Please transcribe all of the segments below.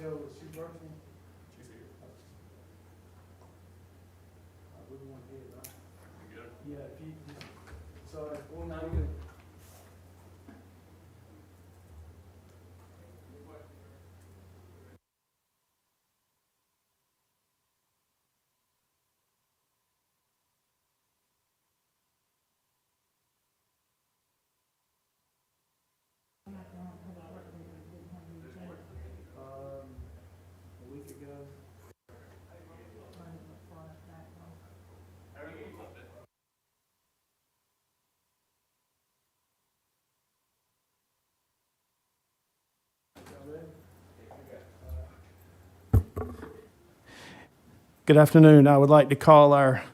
Michelle, is she working? She's here. We want to hear, right? You good? Yeah, if you just, sorry, well, now you're good. A week ago. Good afternoon. I would like to call our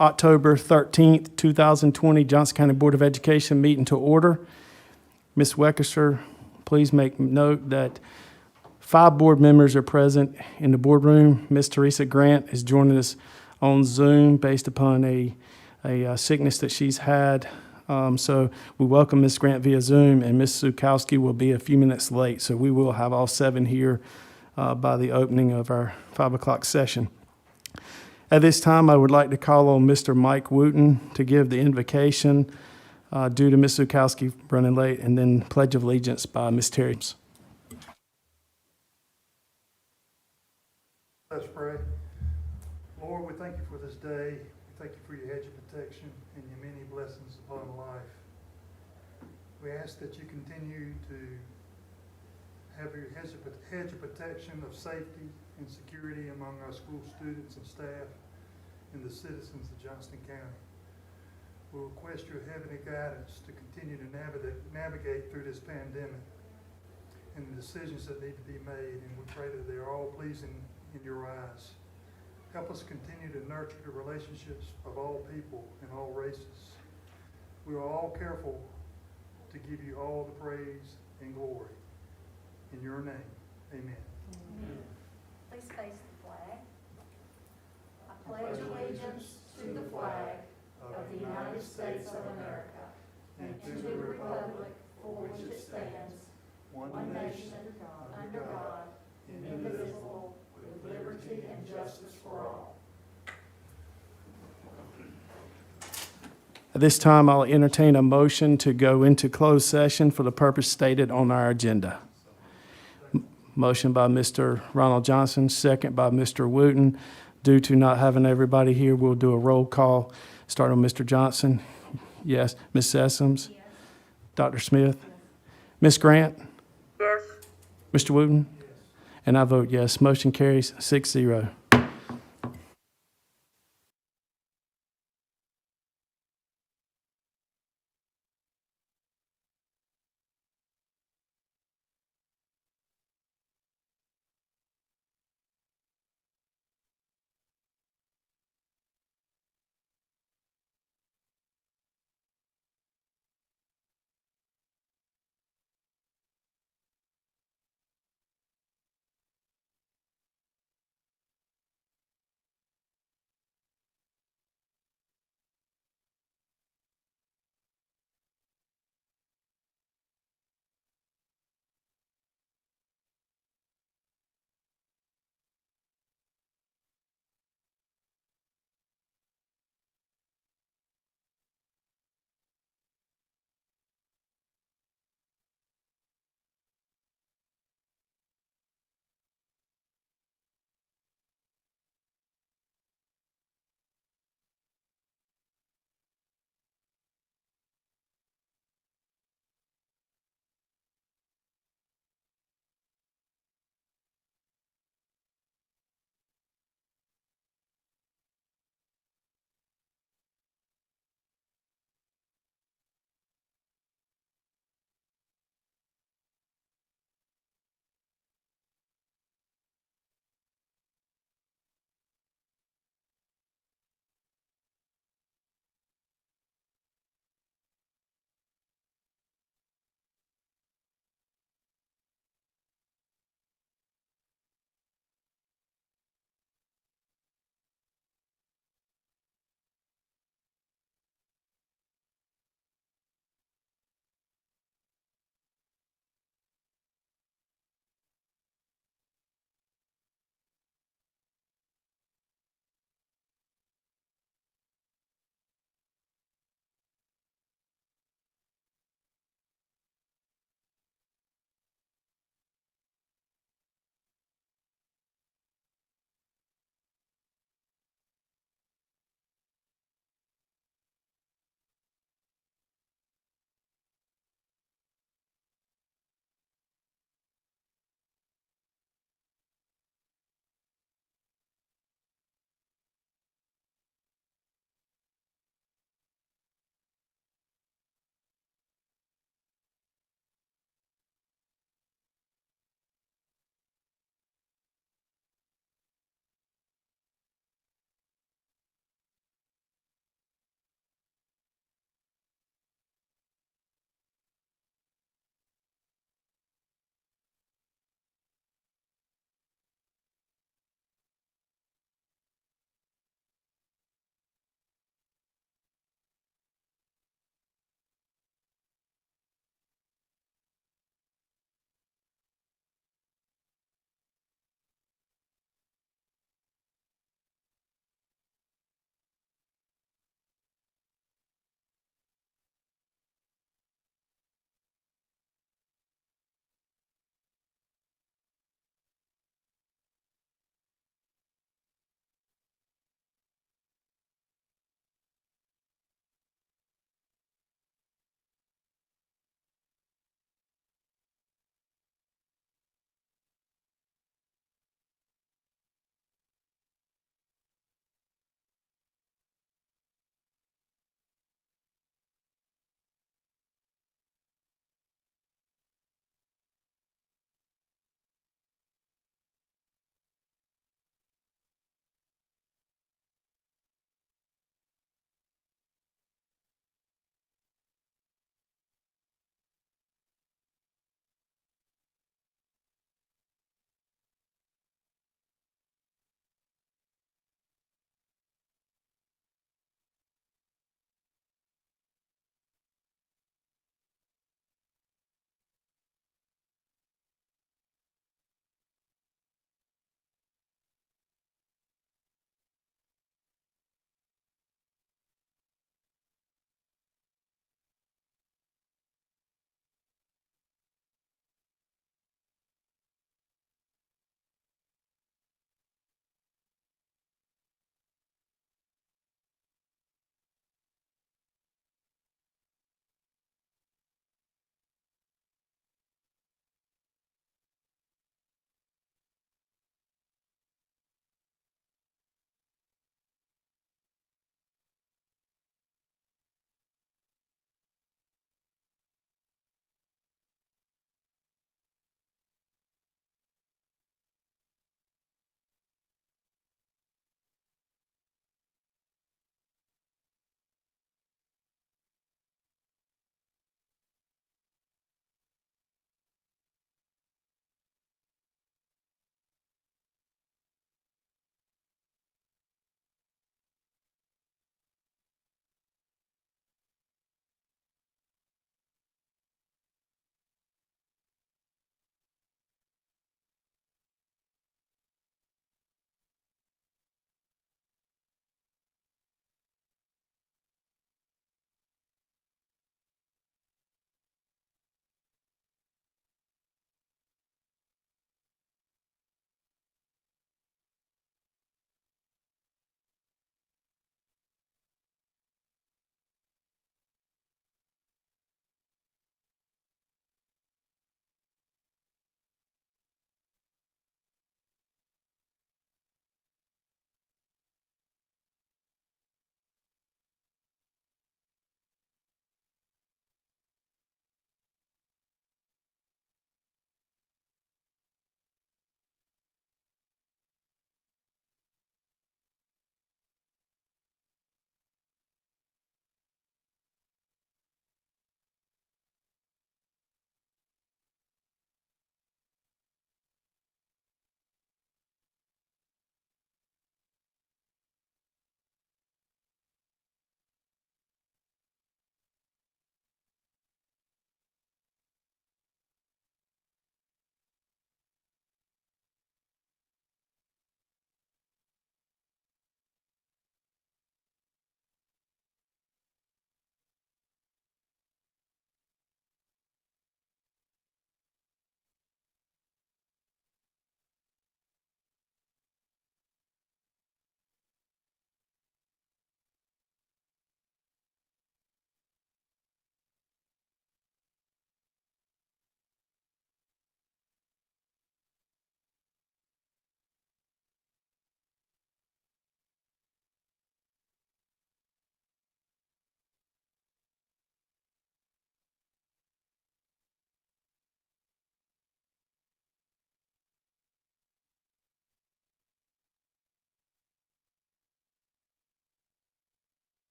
October 13th, 2020 Johnston County Board of Education meeting to order. Ms. Weckesser, please make note that 5 board members are present in the boardroom. Ms. Teresa Grant is joining us on Zoom based upon a sickness that she's had. So we welcome Ms. Grant via Zoom, and Ms. Zukowski will be a few minutes late. So we will have all 7 here by the opening of our 5 o'clock session. At this time, I would like to call on Mr. Mike Wooten to give the invocation due to Ms. Zukowski running late, and then Pledge of Allegiance by Ms. Terry. Let's pray. Lord, we thank you for this day. We thank you for your hedge of protection and your many blessings upon life. We ask that you continue to have your hedge of protection of safety and security among our school students and staff and the citizens of Johnston County. We request your heavenly guidance to continue to navigate through this pandemic and the decisions that need to be made, and we pray that they are all pleasing in your eyes. Help us continue to nurture the relationships of all people and all races. We are all careful to give you all the praise and glory. In your name, amen. Amen. Please face the flag. I pledge allegiance to the flag of the United States of America and to the republic for which it stands, one nation, under God, indivisible, with liberty and justice for all. At this time, I'll entertain a motion to go into closed session for the purpose stated on our agenda. Motion by Mr. Ronald Johnston, second by Mr. Wooten. Due to not having everybody here, we'll do a roll call. Start on Mr. Johnston. Yes. Ms. Sessoms? Yes. Dr. Smith? Yes. Ms. Grant? Yes. Mr. Wooten? Yes. And I vote yes. Motion carries 6-0.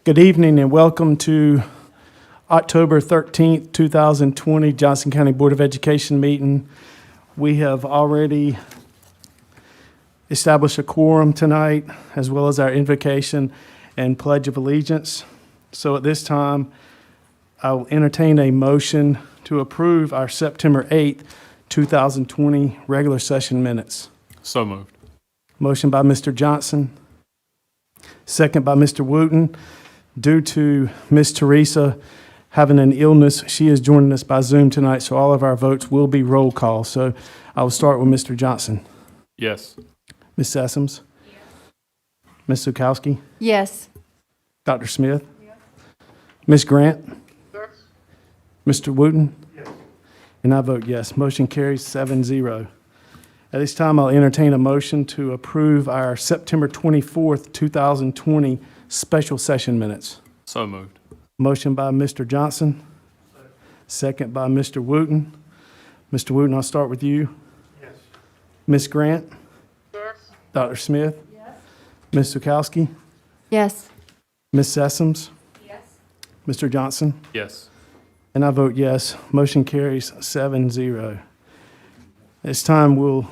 Good evening and welcome to October 13th, 2020 Johnston County Board of Education meeting. We have already established a quorum tonight, as well as our invocation and pledge of allegiance. So at this time, I will entertain a motion to approve our September 8th, 2020 regular session minutes. So moved. Motion by Mr. Johnston, second by Mr. Wooten. Due to Miss Teresa having an illness, she is joining us by Zoom tonight, so all of our votes will be roll call. So I will start with Mr. Johnston. Yes. Ms. Sessoms? Yes. Ms. Zukowski? Yes. Dr. Smith? Yes. Ms. Grant? Yes. Mr. Wooten? Yes. And I vote yes. Motion carries 7-0. At this time, I'll entertain a motion to approve our September 24th, 2020 special session minutes. So moved. Motion by Mr. Johnston, second by Mr. Wooten. Mr. Wooten, I'll start with you. Yes. Ms. Grant? Yes. Dr. Smith? Yes. Ms. Zukowski? Yes. Ms. Sessoms? Yes. Mr. Johnston? Yes. And I vote yes. Motion carries 7-0. This time we'll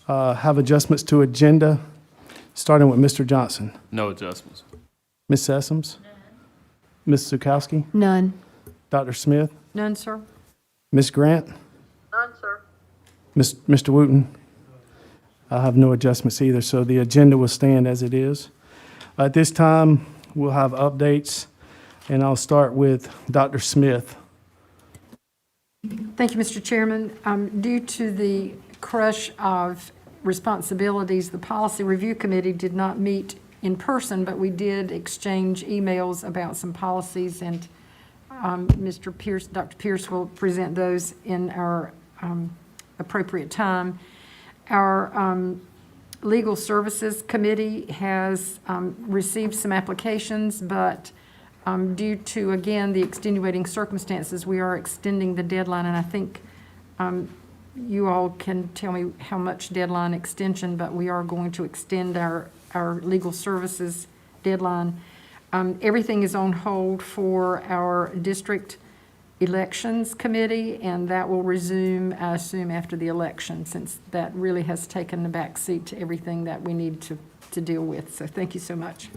have adjustments to agenda, starting with Mr. Johnston. No adjustments. Ms. Sessoms? Ms. Zukowski? None. Dr. Smith? None, sir. Ms. Grant? None, sir. Mr. Wooten? I have no adjustments either, so the agenda will stand as it is. At this time, we'll have updates, and I'll start with Dr. Smith. Thank you, Mr. Chairman. Due to the crush of responsibilities, the Policy Review Committee did not meet in person, but we did exchange emails about some policies, and Mr. Pierce, Dr. Pierce will present those in our appropriate time. Our Legal Services Committee has received some applications, but due to, again, the extenuating circumstances, we are extending the deadline, and I think you all can tell me how much deadline extension, but we are going to extend our legal services deadline. Everything is on hold for our district elections committee, and that will resume, I assume, after the election, since that really has taken the back seat to everything that we need to deal with. So thank you so much.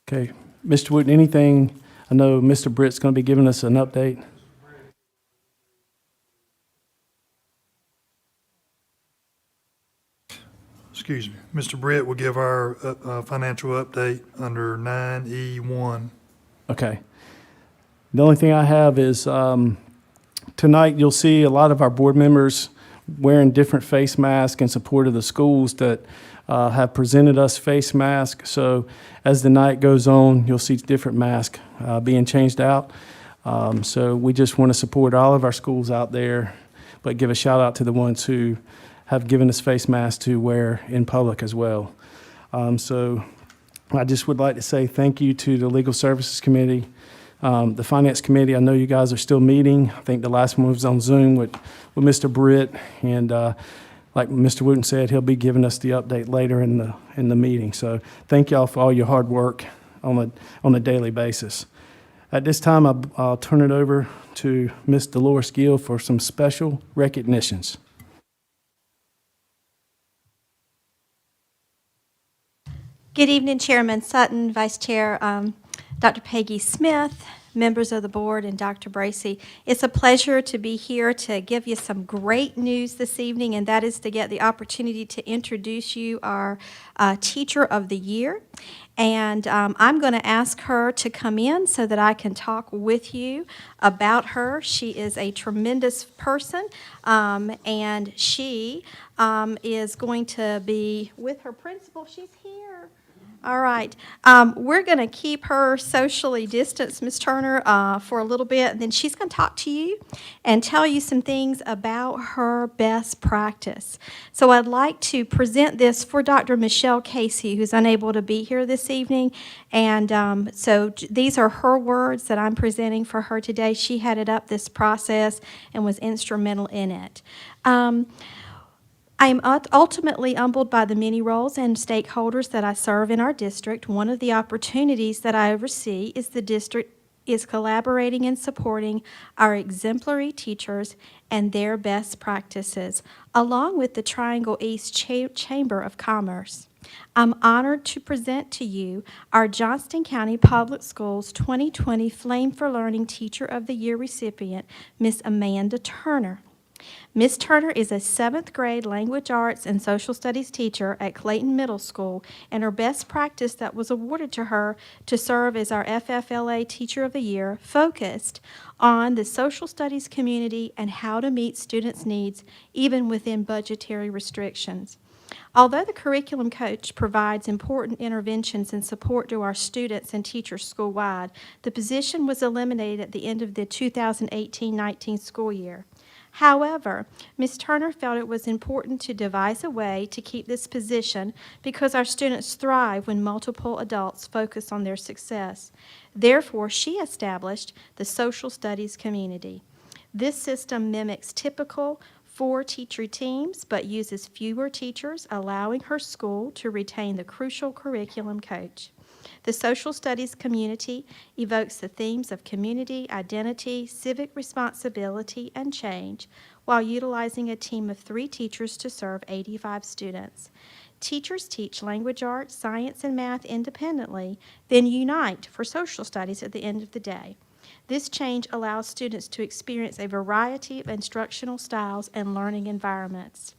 Okay. Mr. Wooten, anything? I know Mr. Britt's going to be giving us an update. Excuse me. Mr. Britt will give our financial update under 9E1. Okay. The only thing I have is tonight you'll see a lot of our board members wearing different face masks in support of the schools that have presented us face masks. So as the night goes on, you'll see different masks being changed out. So we just want to support all of our schools out there, but give a shout out to the ones who have given us face masks to wear in public as well. So I just would like to say thank you to the Legal Services Committee, the Finance Committee. I know you guys are still meeting. I think the last one was on Zoom with Mr. Britt, and like Mr. Wooten said, he'll be giving us the update later in the meeting. So thank y'all for all your hard work on a daily basis. At this time, I'll turn it over to Ms. Dolores Gill for some special recognitions. Good evening, Chairman Sutton, Vice Chair Dr. Peggy Smith, members of the board, and Dr. Bracy. It's a pleasure to be here to give you some great news this evening, and that is to get the opportunity to introduce you our Teacher of the Year. And I'm going to ask her to come in so that I can talk with you about her. She is a tremendous person, and she is going to be with her principal. She's here. All right. We're going to keep her socially distanced, Ms. Turner, for a little bit, and then she's going to talk to you and tell you some things about her best practice. So I'd like to present this for Dr. Michelle Casey, who's unable to be here this evening. And so these are her words that I'm presenting for her today. She headed up this process and was instrumental in it. I am ultimately humbled by the many roles and stakeholders that I serve in our district. One of the opportunities that I oversee is the district is collaborating and supporting our exemplary teachers and their best practices, along with the Triangle East Chamber of Commerce. I'm honored to present to you our Johnston County Public Schools 2020 Flame for Learning Teacher of the Year recipient, Miss Amanda Turner. Ms. Turner is a 7th grade language arts and social studies teacher at Clayton Middle School, and her best practice that was awarded to her to serve as our FFLA Teacher of the Year focused on the social studies community and how to meet students' needs even within budgetary restrictions. Although the curriculum coach provides important interventions and support to our students and teachers school-wide, the position was eliminated at the end of the 2018-19 school year. However, Ms. Turner felt it was important to devise a way to keep this position because our students thrive when multiple adults focus on their success. Therefore, she established the social studies community. This system mimics typical 4-teacher teams but uses fewer teachers, allowing her school to retain the crucial curriculum coach. The social studies community evokes the themes of community, identity, civic responsibility, and change while utilizing a team of 3 teachers to serve 85 students. Teachers teach language arts, science, and math independently, then unite for social studies at the end of the day. This change allows students to experience a variety of instructional styles and learning environments.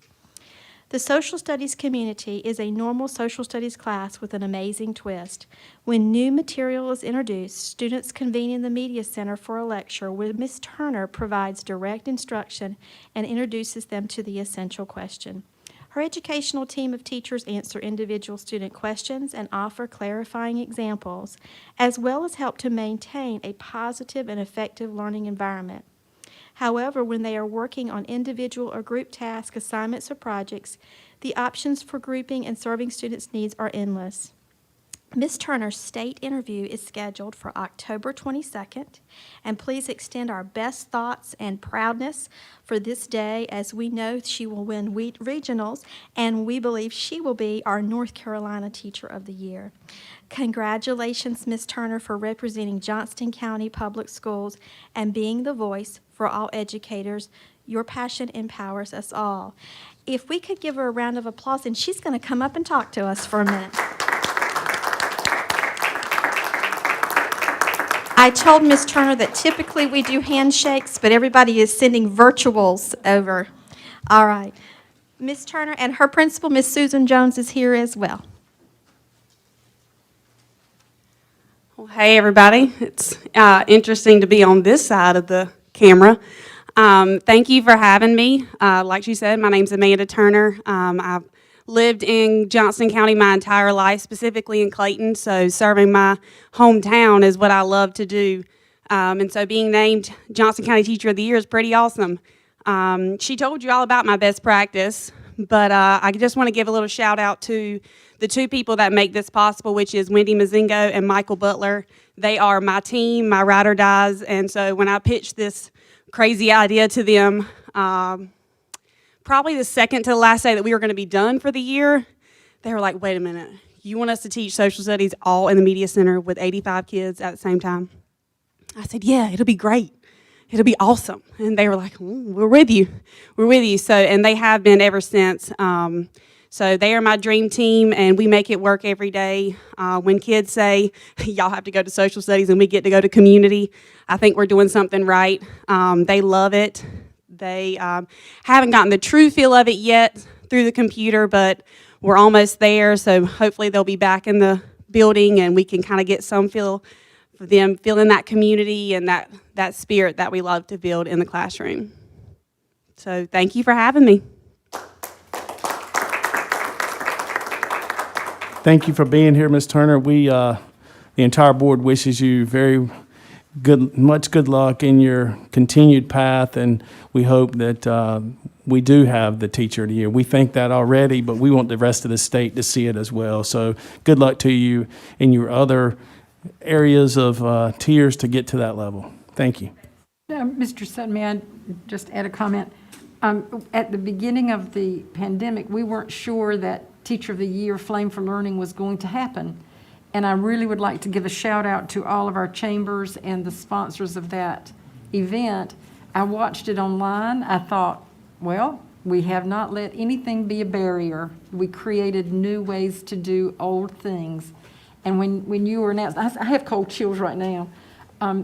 The social studies community is a normal social studies class with an amazing twist. When new material is introduced, students convene in the media center for a lecture where Ms. Turner provides direct instruction and introduces them to the essential question. Her educational team of teachers answer individual student questions and offer clarifying examples, as well as help to maintain a positive and effective learning environment. However, when they are working on individual or group task assignments or projects, the options for grouping and serving students' needs are endless. Ms. Turner's state interview is scheduled for October 22nd, and please extend our best thoughts and proudness for this day, as we know she will win regionals, and we believe she will be our North Carolina Teacher of the Year. Congratulations, Ms. Turner, for representing Johnston County Public Schools and being the voice for all educators. Your passion empowers us all. If we could give her a round of applause, and she's going to come up and talk to us for a minute. I told Ms. Turner that typically we do handshakes, but everybody is sending virtuals over. All right. Ms. Turner and her principal, Ms. Susan Jones, is here as well. Well, hey, everybody. It's interesting to be on this side of the camera. Thank you for having me. Like she said, my name's Amanda Turner. I've lived in Johnston County my entire life, specifically in Clayton, so serving my hometown is what I love to do. And so being named Johnston County Teacher of the Year is pretty awesome. She told you all about my best practice, but I just want to give a little shout out to the 2 people that make this possible, which is Wendy Mazingo and Michael Butler. They are my team, my ride or dies, and so when I pitched this crazy idea to them, probably the second to the last day that we were going to be done for the year, they were like, wait a minute, you want us to teach social studies all in the media center with 85 kids at the same time? I said, yeah, it'll be great. It'll be awesome. And they were like, we're with you. We're with you. So, and they have been ever since. So they are my dream team, and we make it work every day. When kids say, y'all have to go to social studies and we get to go to community, I think we're doing something right. They love it. They haven't gotten the true feel of it yet through the computer, but we're almost there. So hopefully they'll be back in the building and we can kind of get some feel for them feeling that community and that spirit that we love to build in the classroom. So thank you for having me. Thank you for being here, Ms. Turner. The entire board wishes you much good luck in your continued path, and we hope that we do have the Teacher of the Year. We think that already, but we want the rest of the state to see it as well. So good luck to you in your other areas of tiers to get to that level. Thank you. Mr. Sutton, may I just add a comment? At the beginning of the pandemic, we weren't sure that Teacher of the Year Flame for Learning was going to happen. And I really would like to give a shout out to all of our chambers and the sponsors of that event. I watched it online. I thought, well, we have not let anything be a barrier. We created new ways to do old things. And when you were announced, I have cold chills right now.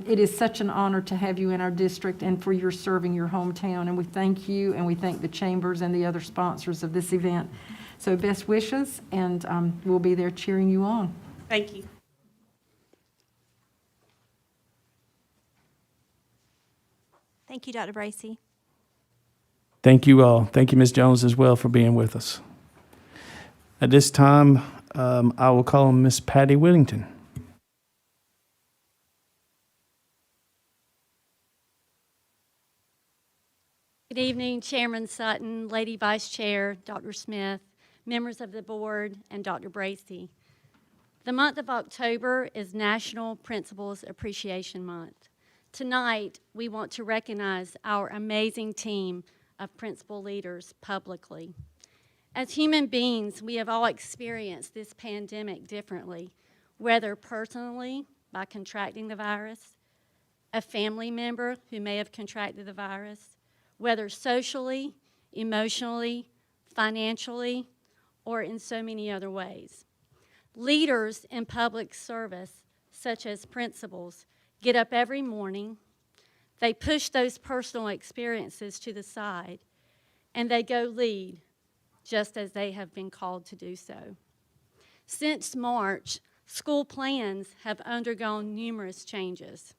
It is such an honor to have you in our district and for your serving your hometown. And we thank you, and we thank the chambers and the other sponsors of this event. So best wishes, and we'll be there cheering you on. Thank you. Thank you, Dr. Bracy. Thank you all. Thank you, Ms. Jones, as well, for being with us. At this time, I will call on Ms. Patty Whittington. Good evening, Chairman Sutton, Lady Vice Chair, Dr. Smith, members of the board, and Dr. Bracy. The month of October is National Principals Appreciation Month. Tonight, we want to recognize our amazing team of principal leaders publicly. As human beings, we have all experienced this pandemic differently, whether personally by contracting the virus, a family member who may have contracted the virus, whether socially, emotionally, financially, or in so many other ways. Leaders in public service, such as principals, get up every morning, they push those personal experiences to the side, and they go lead, just as they have been called to do so. Since March, school plans have undergone numerous changes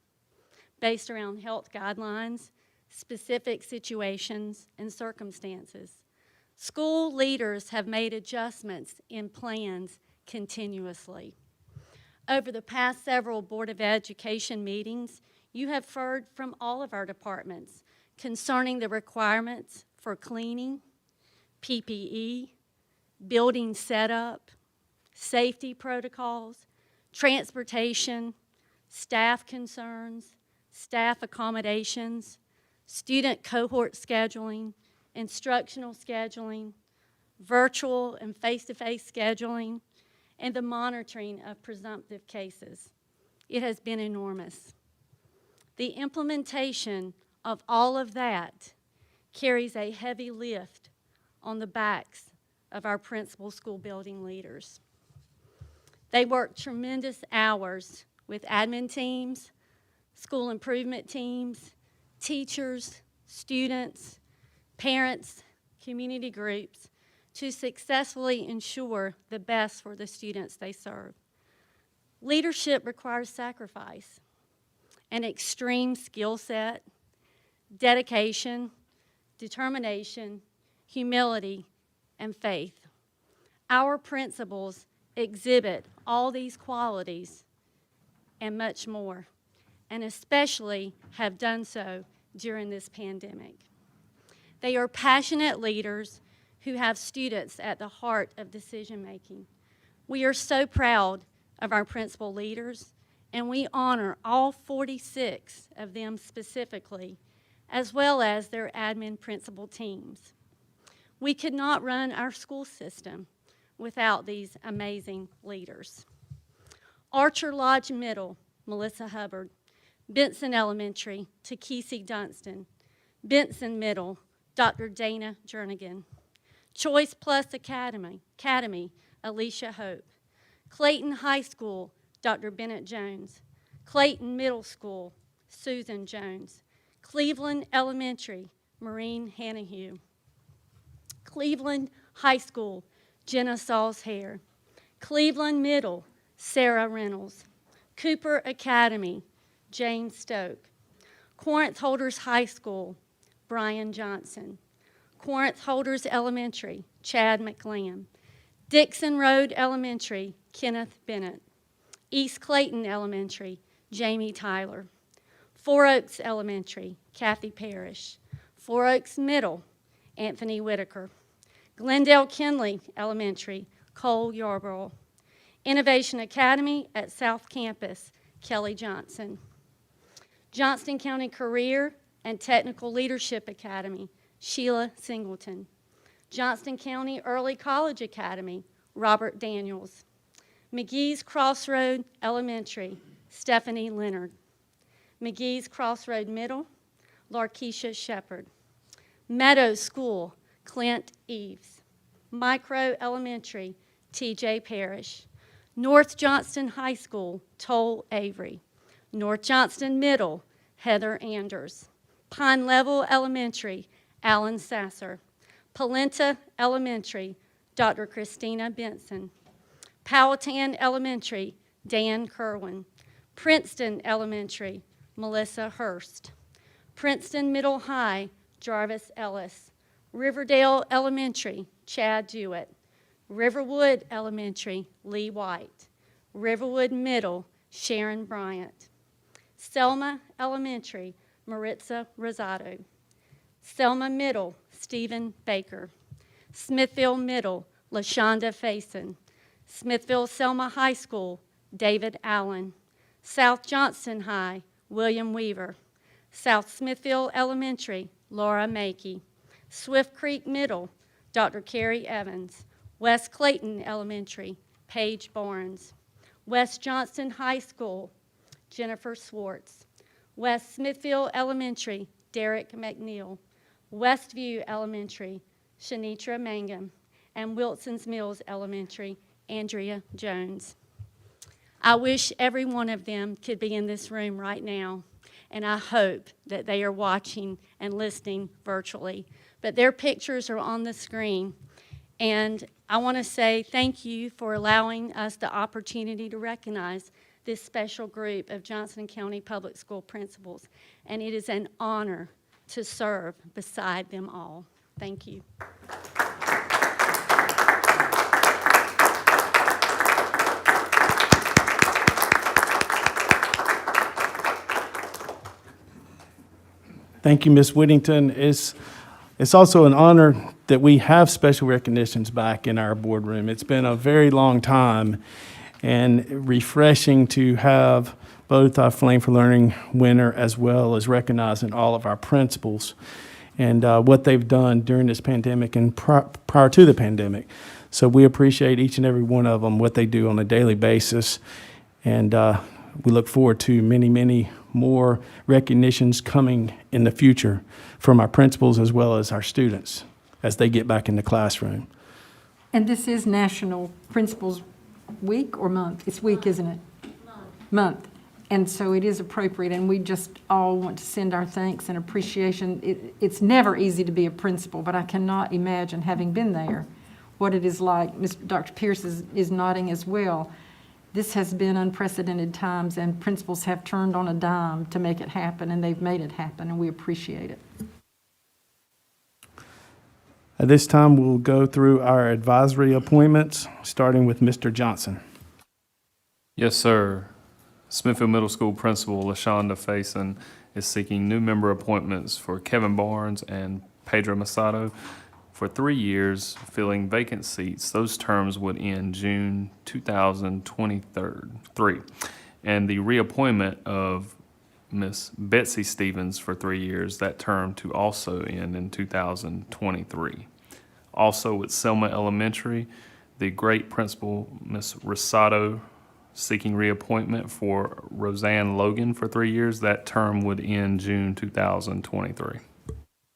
based around health guidelines, specific situations, and circumstances. School leaders have made adjustments in plans continuously. Over the past several Board of Education meetings, you have heard from all of our departments concerning the requirements for cleaning, PPE, building setup, safety protocols, transportation, staff concerns, staff accommodations, student cohort scheduling, instructional scheduling, virtual and face-to-face scheduling, and the monitoring of presumptive cases. It has been enormous. The implementation of all of that carries a heavy lift on the backs of our principal school building leaders. They work tremendous hours with admin teams, school improvement teams, teachers, students, parents, community groups to successfully ensure the best for the students they serve. Leadership requires sacrifice, an extreme skill set, dedication, determination, humility, and faith. Our principals exhibit all these qualities and much more, and especially have done so during this pandemic. They are passionate leaders who have students at the heart of decision-making. We are so proud of our principal leaders, and we honor all 46 of them specifically, as well as their admin principal teams. We could not run our school system without these amazing leaders. Archer Lodge Middle, Melissa Hubbard. Benson Elementary, Takisi Johnston. Benson Middle, Dr. Dana Jernigan. Choice Plus Academy, Alicia Hope. Clayton High School, Dr. Bennett Jones. Clayton Middle School, Susan Jones. Cleveland Elementary, Maureen Hanahue. Cleveland High School, Jenna Sauls-Hare. Cleveland Middle, Sarah Reynolds. Cooper Academy, James Stoke. Corinth Holders High School, Brian Johnson. Corinth Holders Elementary, Chad McLam. Dixon Road Elementary, Kenneth Bennett. East Clayton Elementary, Jamie Tyler. Four Oaks Elementary, Kathy Parrish. Four Oaks Middle, Anthony Whitaker. Glendale Kinley Elementary, Cole Yarborough. Innovation Academy at South Campus, Kelly Johnson. Johnston County Career and Technical Leadership Academy, Sheila Singleton. Johnston County Early College Academy, Robert Daniels. McGee's Crossroad Elementary, Stephanie Leonard. McGee's Crossroad Middle, Larkeisha Shepherd. Meadows School, Clint Eves. Micro Elementary, T.J. Parrish. North Johnston High School, Toll Avery. North Johnston Middle, Heather Anders. Pine Level Elementary, Alan Sasser. Polenta Elementary, Dr. Christina Benson. Powhatan Elementary, Dan Kerwin. Princeton Elementary, Melissa Hurst. Princeton Middle High, Jarvis Ellis. Riverdale Elementary, Chad Jewett. Riverwood Elementary, Lee White. Riverwood Middle, Sharon Bryant. Selma Elementary, Maritza Rosado. Selma Middle, Stephen Baker. Smithville Middle, LaShonda Faison. Smithville Selma High School, David Allen. South Johnston High, William Weaver. South Smithville Elementary, Laura Makey. Swift Creek Middle, Dr. Carrie Evans. West Clayton Elementary, Paige Barnes. West Johnston High School, Jennifer Swartz. West Smithville Elementary, Derek McNeil. Westview Elementary, Shanitra Mangum. And Wilson's Mills Elementary, Andrea Jones. I wish every one of them could be in this room right now, and I hope that they are watching and listening virtually. But their pictures are on the screen, and I want to say thank you for allowing us the opportunity to recognize this special group of Johnston County Public School principals, and it is an honor to serve beside them all. Thank you. Thank you, Ms. Whittington. It's also an honor that we have special recognitions back in our boardroom. It's been a very long time and refreshing to have both our Flame for Learning winner as well as recognizing all of our principals and what they've done during this pandemic and prior to the pandemic. So we appreciate each and every one of them, what they do on a daily basis. And we look forward to many, many more recognitions coming in the future from our principals as well as our students as they get back in the classroom. And this is National Principals Week or month? It's week, isn't it? Month. And so it is appropriate, and we just all want to send our thanks and appreciation. It's never easy to be a principal, but I cannot imagine, having been there, what it is like. Dr. Pierce is nodding as well. This has been unprecedented times, and principals have turned on a dime to make it happen, and they've made it happen, and we appreciate it. At this time, we'll go through our advisory appointments, starting with Mr. Johnson. Yes, sir. Smithfield Middle School Principal LaShonda Faison is seeking new member appointments for Kevin Barnes and Pedro Masato for 3 years, filling vacant seats. Those terms would end June 2023. And the reappointment of Miss Betsy Stevens for 3 years, that term to also end in 2023. Also with Selma Elementary, the great principal, Miss Rosado, seeking reappointment for Roseanne Logan for 3 years. That term would end June 2023.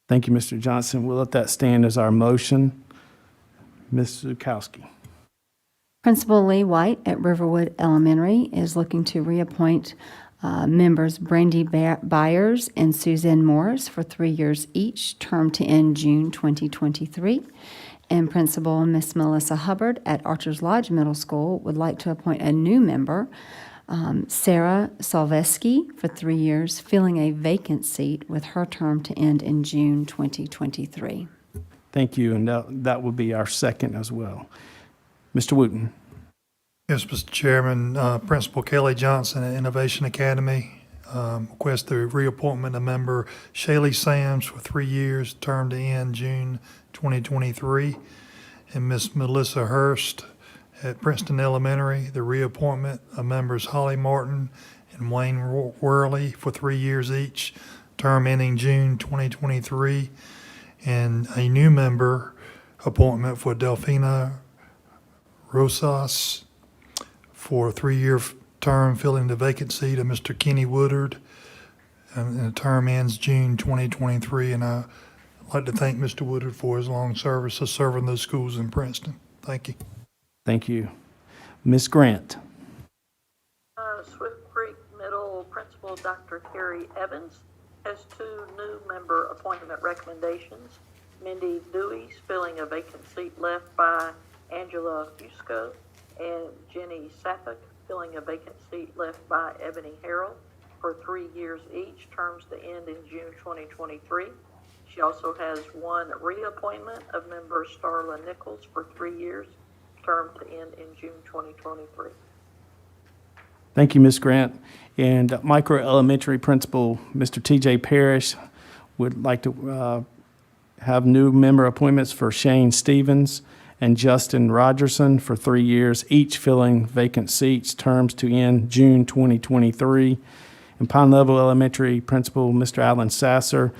Thank you, Mr. Johnson. We'll let that stand as our motion. Ms. Zukowski. Principal Lee White at Riverwood Elementary is looking to reappoint members Brandy Byers and Suzanne Morris for 3 years each, term to end June 2023. And Principal Miss Melissa Hubbard at Archers Lodge Middle School would like to appoint a new member, Sarah Salveski, for 3 years, filling a vacant seat with her term to end in June 2023. Thank you, and that will be our second as well. Mr. Wooten. Yes, Mr. Chairman, Principal Kelly Johnson at Innovation Academy request the reappointment of member Shaylee Sams for 3 years, term to end June 2023. And Miss Melissa Hurst at Princeton Elementary, the reappointment of members Holly Martin and Wayne Worley for 3 years each, term ending June 2023. and a new member appointment for Delfina Rosas for a 3-year term, filling the vacant seat of Mr. Kenny Woodard. And the term ends June 2023, and I'd like to thank Mr. Woodard for his long service of serving those schools in Princeton. Thank you. Thank you. Ms. Grant. Swift Creek Middle Principal Dr. Carrie Evans has 2 new member appointment recommendations. Mindy Dewey's filling a vacant seat left by Angela Fusco, and Jenny Saffock filling a vacant seat left by Ebony Harrell for 3 years each, terms to end in June 2023. She also has 1 reappointment of member Starla Nichols for 3 years, term to end in June 2023. Thank you, Ms. Grant. And micro elementary principal, Mr. TJ Parrish, would like to have new member appointments for Shane Stevens and Justin Rogerson for 3 years, each filling vacant seats, terms to end June 2023. And Pine Level Elementary principal, Mr. Alan Sasser,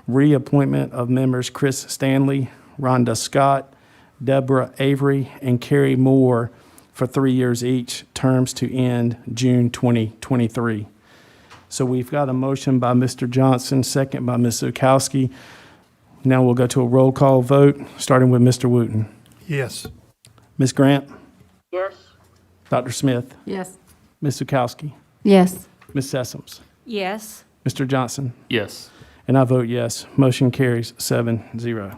reappointment of members Chris Stanley, Rhonda Scott, Deborah Avery, and Carrie Moore for 3 years each, terms to end June 2023. So we've got a motion by Mr. Johnston, second by Ms. Zukowski. Now we'll go to a roll call vote, starting with Mr. Wooten. Yes. Ms. Grant? Yes. Dr. Smith? Yes. Ms. Zukowski? Yes. Ms. Sessoms? Yes. Mr. Johnson? Yes. And I vote yes. Motion carries 7-0.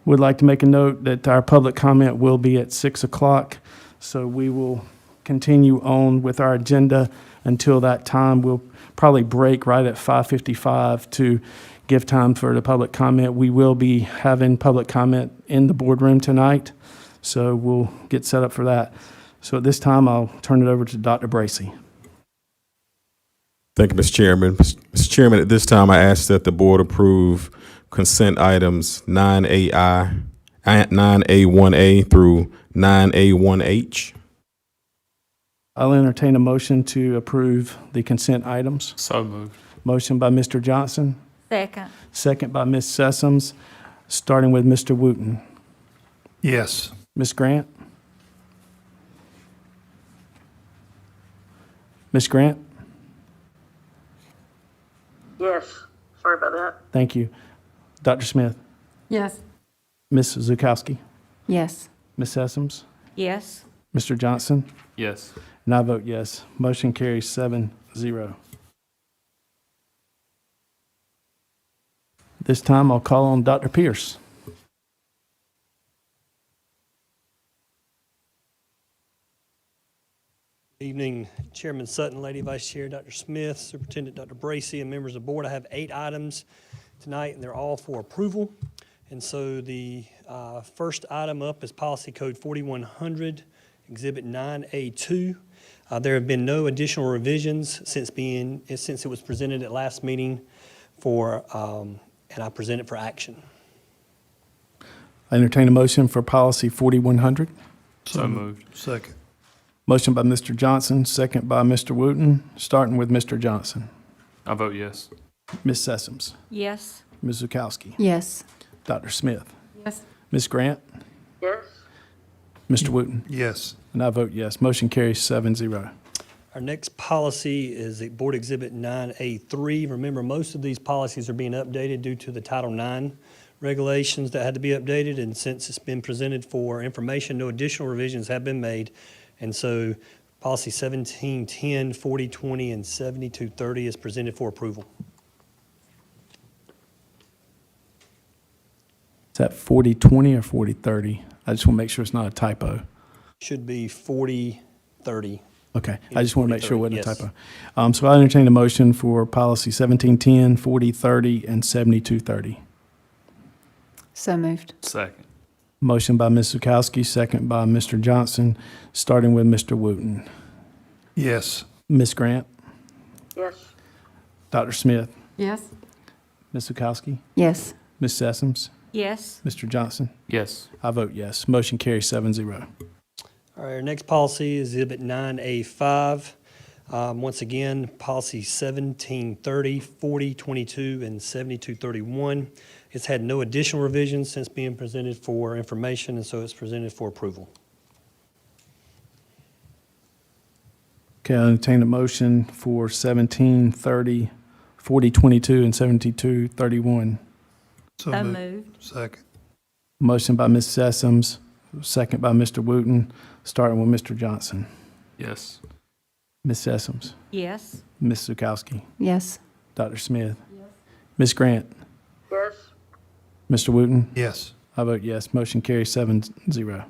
Would like to make a note that our public comment will be at 6 o'clock, so we will continue on with our agenda until that time. We'll probably break right at 5:55 to give time for the public comment. We will be having public comment in the boardroom tonight, so we'll get set up for that. So at this time, I'll turn it over to Dr. Bracy. Thank you, Mr. Chairman. Mr. Chairman, at this time, I ask that the board approve consent items 9A1A through 9A1H. I'll entertain a motion to approve the consent items. So moved. Motion by Mr. Johnson, Second. second by Ms. Sessoms, starting with Mr. Wooten. Yes. Ms. Grant? Ms. Grant? Yes. Sorry about that. Thank you. Dr. Smith? Yes. Ms. Zukowski? Yes. Ms. Sessoms? Yes. Mr. Johnson? Yes. And I vote yes. Motion carries 7-0. This time I'll call on Dr. Pierce. Evening, Chairman Sutton, Lady Vice Chair, Dr. Smith, Superintendent Dr. Bracy, and members of the board. I have 8 items tonight, and they're all for approval. And so the first item up is Policy Code 4100, Exhibit 9A2. There have been no additional revisions since it was presented at last meeting and I present it for action. I entertain a motion for Policy 4100. So moved. Second. Motion by Mr. Johnson, second by Mr. Wooten, starting with Mr. Johnson. I vote yes. Ms. Sessoms? Yes. Ms. Zukowski? Yes. Dr. Smith? Yes. Ms. Grant? Yes. Mr. Wooten? Yes. And I vote yes. Motion carries 7-0. Our next policy is the Board Exhibit 9A3. Remember, most of these policies are being updated due to the Title IX regulations that had to be updated, and since it's been presented for information, no additional revisions have been made. And so Policy 1710, 4020, and 7230 is presented for approval. Is that 4020 or 4030? I just want to make sure it's not a typo. Should be 4030. Okay, I just want to make sure it wasn't a 4030, typo. So I entertain a motion for Policy 1710, 4030, and 7230. So moved. Second. Motion by Ms. Zukowski, second by Mr. Johnson, starting with Mr. Wooten. Yes. Ms. Grant? Yes. Dr. Smith? Yes. Ms. Zukowski? Yes. Ms. Sessoms? Yes. Mr. Johnson? Yes. I vote yes. Motion carries 7-0. All right, our next policy is Exhibit 9A5. Once again, policy 1730, 4022, and 7231. It's had no additional revisions since being presented for information, and so it's presented for approval. Okay, I entertain a motion for 1730, 4022, and 7231. So moved. Second. Motion by Ms. Sessoms, second by Mr. Wooten, starting with Mr. Johnston. Yes. Ms. Sessoms, Yes. Ms. Zukowski, Yes. Dr. Smith, Ms. Grant, Yes. Mr. Wooten. Yes. I vote yes. Motion carries 7-0.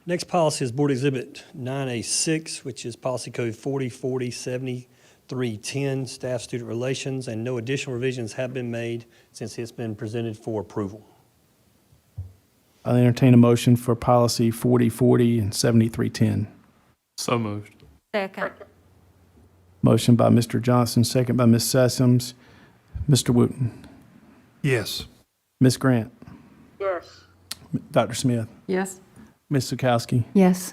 Next policy is Board Exhibit 9A6, which is Policy Code 4040-7310, Staff-Student Relations, and no additional revisions have been made since it's been presented for approval. I'll entertain a motion for policy 4040 and 7310. So moved. Second. Motion by Mr. Johnston, second by Ms. Sessoms. Mr. Wooten, Yes. Ms. Grant, Yes. Dr. Smith, Yes. Ms. Zukowski, Yes.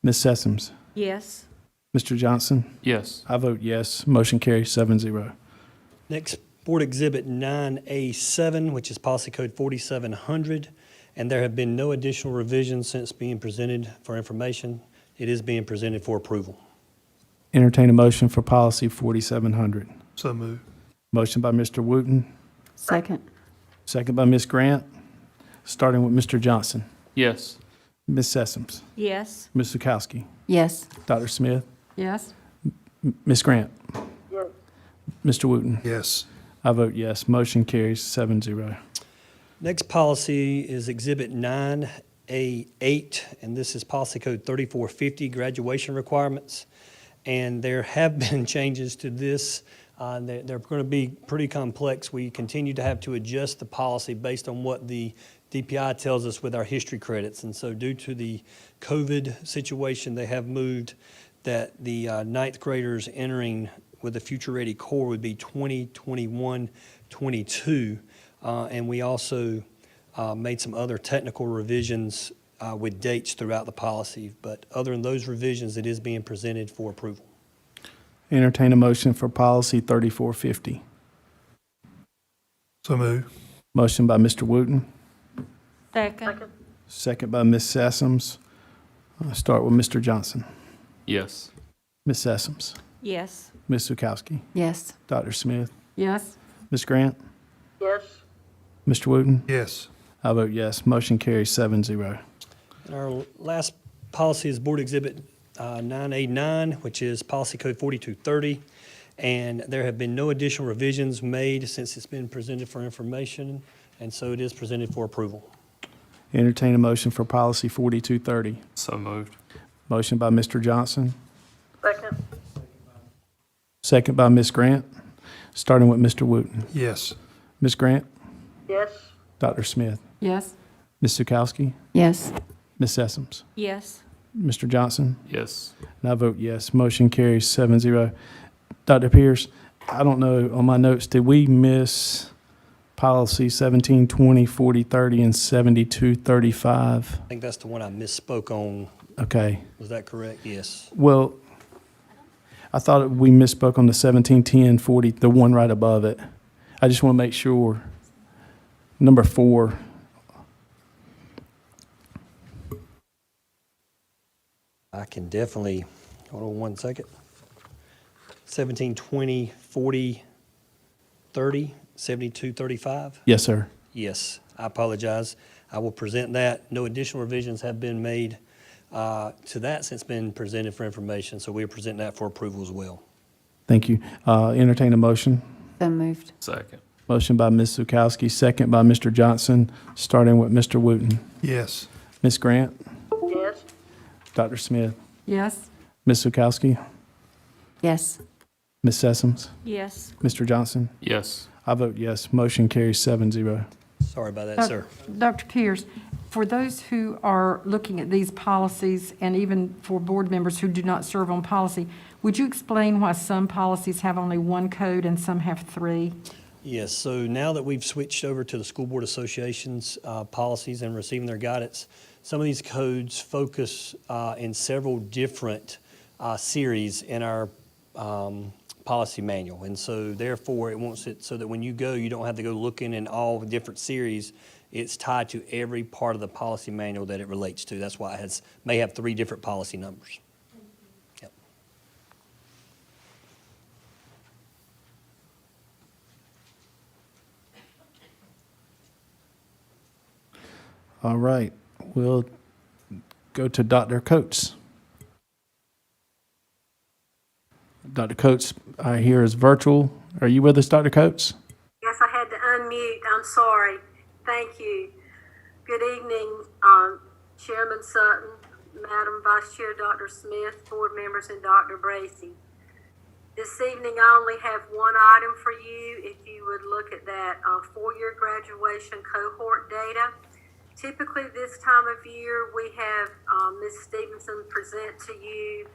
Ms. Sessoms, Yes. Mr. Johnson. Yes. I vote yes. Motion carries 7-0. Next, Board Exhibit 9A7, which is Policy Code 4700, and there have been no additional revisions since being presented for information. It is being presented for approval. Entertain a motion for policy 4700. So moved. Motion by Mr. Wooten, Second. second by Ms. Grant, starting with Mr. Johnson. Yes. Ms. Sessoms, Yes. Ms. Zukowski, Yes. Dr. Smith, Yes. Ms. Grant, Yes. Mr. Wooten. Yes. I vote yes. Motion carries 7-0. Next policy is Exhibit 9A8, and this is Policy Code 3450, Graduation Requirements. And there have been changes to this. They're going to be pretty complex. We continue to have to adjust the policy based on what the DPI tells us with our history credits. And so due to the COVID situation, they have moved that the ninth graders entering with a Future Ready core would be 2021, 22. And we also made some other technical revisions with dates throughout the policy. But other than those revisions, it is being presented for approval. Entertain a motion for policy 3450. So moved. Motion by Mr. Wooten, Second. second by Ms. Sessoms. Start with Mr. Johnson. Yes. Ms. Sessoms, Yes. Ms. Zukowski, Yes. Dr. Smith, Yes. Ms. Grant, Yes. Mr. Wooten. Yes. I vote yes. Motion carries 7-0. And our last policy is Board Exhibit 9A9, which is Policy Code 4230. And there have been no additional revisions made since it's been presented for information, and so it is presented for approval. Entertain a motion for policy 4230. So moved. Motion by Mr. Johnson, Second. second by Ms. Grant, starting with Mr. Wooten. Yes. Ms. Grant, Yes. Dr. Smith, Yes. Ms. Zukowski, Yes. Ms. Sessoms, Yes. Mr. Johnson, Yes. and I vote yes. Motion carries 7-0. Dr. Pierce, I don't know, on my notes, did we miss policy 1720, 4030, and 7235? I think that's the one I misspoke on. Okay. Was that correct? Yes. Well, I thought we misspoke on the 1710, 40, the one right above it. I just want to make sure. Number 4. I can definitely, hold on one second. 1720, 40, 30, 72, 35? Yes, sir. Yes, I apologize. I will present that. No additional revisions have been made to that since been presented for information, so we are presenting that for approval as well. Thank you. Entertain a motion. So moved. Second. Motion by Ms. Zukowski, second by Mr. Johnson, starting with Mr. Wooten. Yes. Ms. Grant, Yes. Dr. Smith, Yes. Ms. Zukowski, Yes. Ms. Sessoms, Yes. Mr. Johnson. Yes. I vote yes. Motion carries 7-0. Sorry about that, sir. Dr. Pierce, for those who are looking at these policies, and even for board members who do not serve on policy, would you explain why some policies have only one code and some have 3? Yes, so now that we've switched over to the School Board Association's policies and receiving their guidance, some of these codes focus in several different series, and our policy manual. And so therefore, it wants it so that when you go, you don't have to go looking in all the different series. It's tied to every part of the policy manual that it relates to. That's why it may have 3 different policy numbers. Yep. All right, we'll go to Dr. Coates. Dr. Coates, I hear is virtual. Are you with us, Dr. Coates? Yes, I had to unmute. I'm sorry. Thank you. Good evening, Chairman Sutton, Madam Vice Chair Dr. Smith, board members, and Dr. Bracy. This evening, I only have one item for you. If you would look at that 4-year graduation cohort data. Typically, this time of year, we have Ms. Stevenson present to you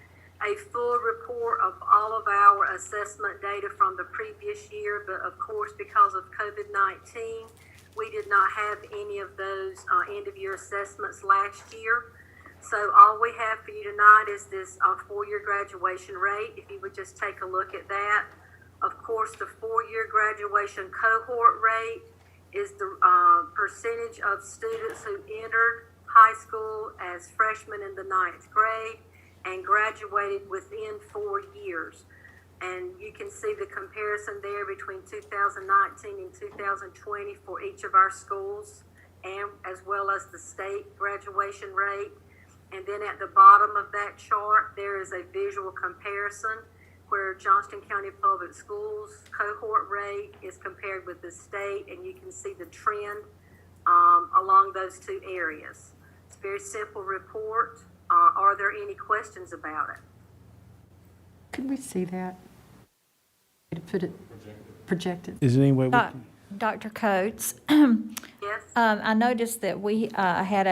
a full report of all of our assessment data from the previous year, but of course, because of COVID-19, we did not have any of those end-of-year assessments last year. So all we have for you tonight is this 4-year graduation rate. If you would just take a look at that. Of course, the 4-year graduation cohort rate is the percentage of students who entered high school as freshmen in the 9th grade and graduated within 4 years. And you can see the comparison there between 2019 and 2020 for each of our schools, and as well as the state graduation rate. And then at the bottom of that chart, there is a visual comparison where Johnston County Public Schools cohort rate is compared with the state, and you can see the trend along those 2 areas. It's a very simple report. Are there any questions about it? Could we see that? To put it projected. Is there any way we can? Dr. Coates, Yes? I noticed that we had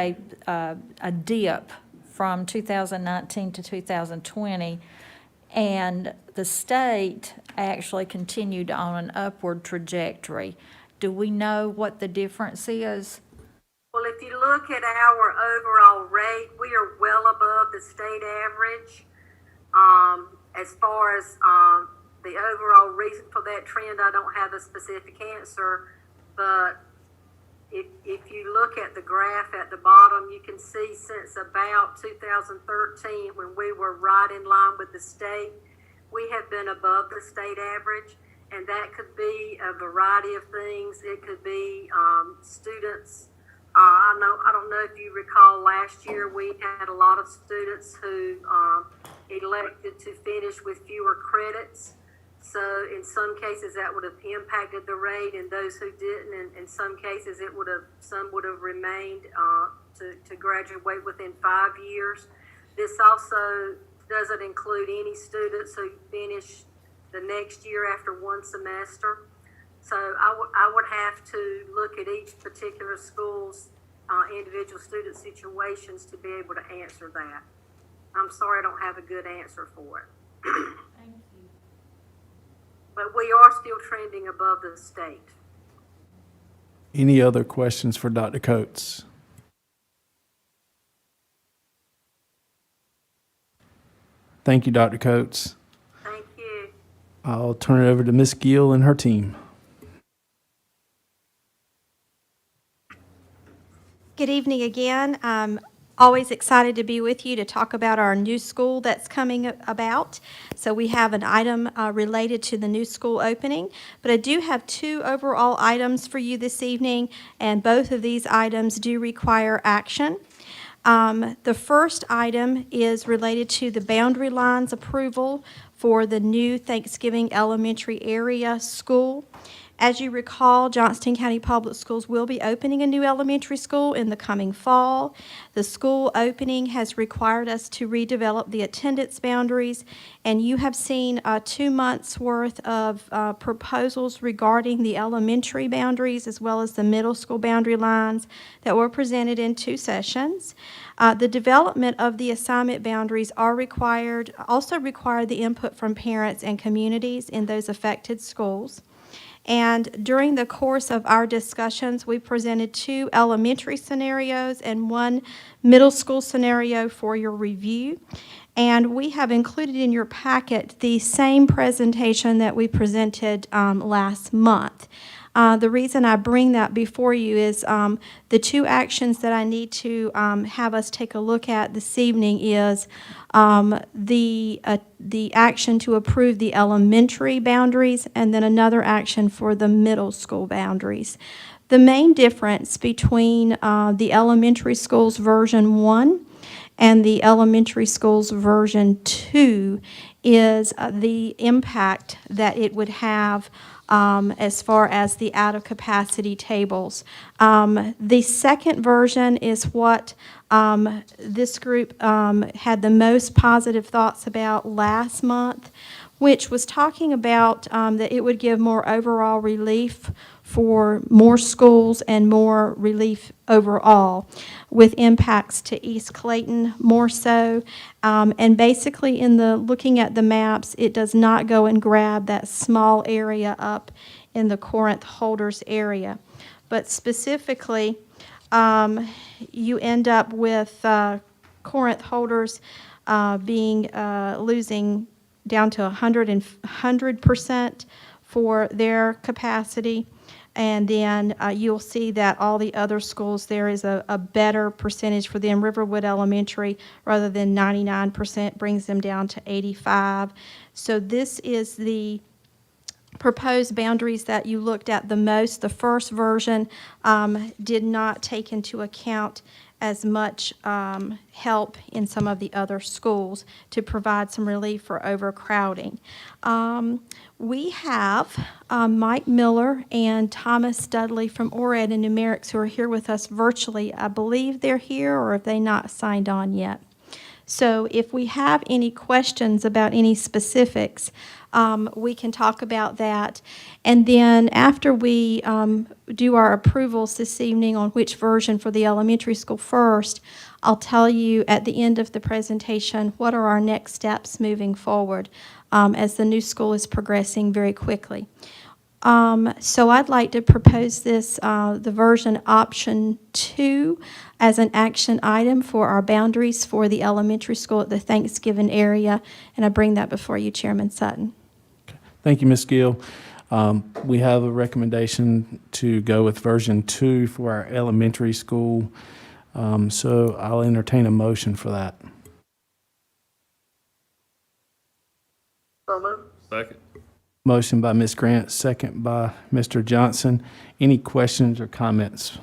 a dip from 2019 to 2020, and the state actually continued on an upward trajectory. Do we know what the difference is? Well, if you look at our overall rate, we are well above the state average. As far as the overall reason for that trend, I don't have a specific answer, but if you look at the graph at the bottom, you can see since about 2013, when we were right in line with the state, we have been above the state average, and that could be a variety of things. It could be students. I don't know if you recall last year, we had a lot of students who elected to finish with fewer credits. So in some cases that would have impacted the rate, and those who didn't, and in some cases some would have remained to graduate within 5 years. This also doesn't include any students who finish the next year after 1 semester. So I would have to look at each particular school's individual student situations to be able to answer that. I'm sorry I don't have a good answer for it. Thank you. But we are still trending above the state. Any other questions for Dr. Coates? Thank you, Dr. Coates. Thank you. I'll turn it over to Ms. Gill and her team. Good evening again. I'm always excited to be with you to talk about our new school that's coming about. So we have an item related to the new school opening, but I do have 2 overall items for you this evening, and both of these items do require action. The first item is related to the boundary lines approval for the new Thanksgiving Elementary area school. As you recall, Johnston County Public Schools will be opening a new elementary school in the coming fall. The school opening has required us to redevelop the attendance boundaries, and you have seen 2 months' worth of proposals regarding the elementary boundaries as well as the middle school boundary lines that were presented in 2 sessions. The development of the assignment boundaries also require the input from parents and communities in those affected schools. And during the course of our discussions, we presented 2 elementary scenarios and 1 middle school scenario for your review. And we have included in your packet the same presentation that we presented last month. The reason I bring that before you is the 2 actions that I need to have us take a look at this evening is the action to approve the elementary boundaries and then another action for the middle school boundaries. The main difference between the elementary schools version 1 and the elementary schools version 2 is the impact that it would have as far as the out-of-capacity tables. The second version is what this group had the most positive thoughts about last month, which was talking about that it would give more overall relief for more schools and more relief overall, with impacts to East Clayton more so. And basically, in the looking at the maps, it does not go and grab that small area up in the Corinth Holders area. But specifically, you end up with Corinth Holders losing down to 100% for their capacity. And then you'll see that all the other schools, there is a better percentage for them. Riverwood Elementary, rather than 99%, brings them down to 85. So this is the proposed boundaries that you looked at the most. The first version did not take into account as much help in some of the other schools to provide some relief for overcrowding. We have Mike Miller and Thomas Dudley from ORED and Numerics who are here with us virtually. I believe they're here, or have they not signed on yet? So if we have any questions about any specifics, we can talk about that. And then after we do our approvals this evening on which version for the elementary school first, I'll tell you at the end of the presentation what are our next steps moving forward as the new school is progressing very quickly. So I'd like to propose this, the version option 2 as an action item for our boundaries for the elementary school at the Thanksgiving area, and I bring that before you, Chairman Sutton. Thank you, Ms. Gill. We have a recommendation to go with version 2 for our elementary school. So I'll entertain a motion for that. So moved. Second. Motion by Ms. Grant, second by Mr. Johnston. Any questions or comments?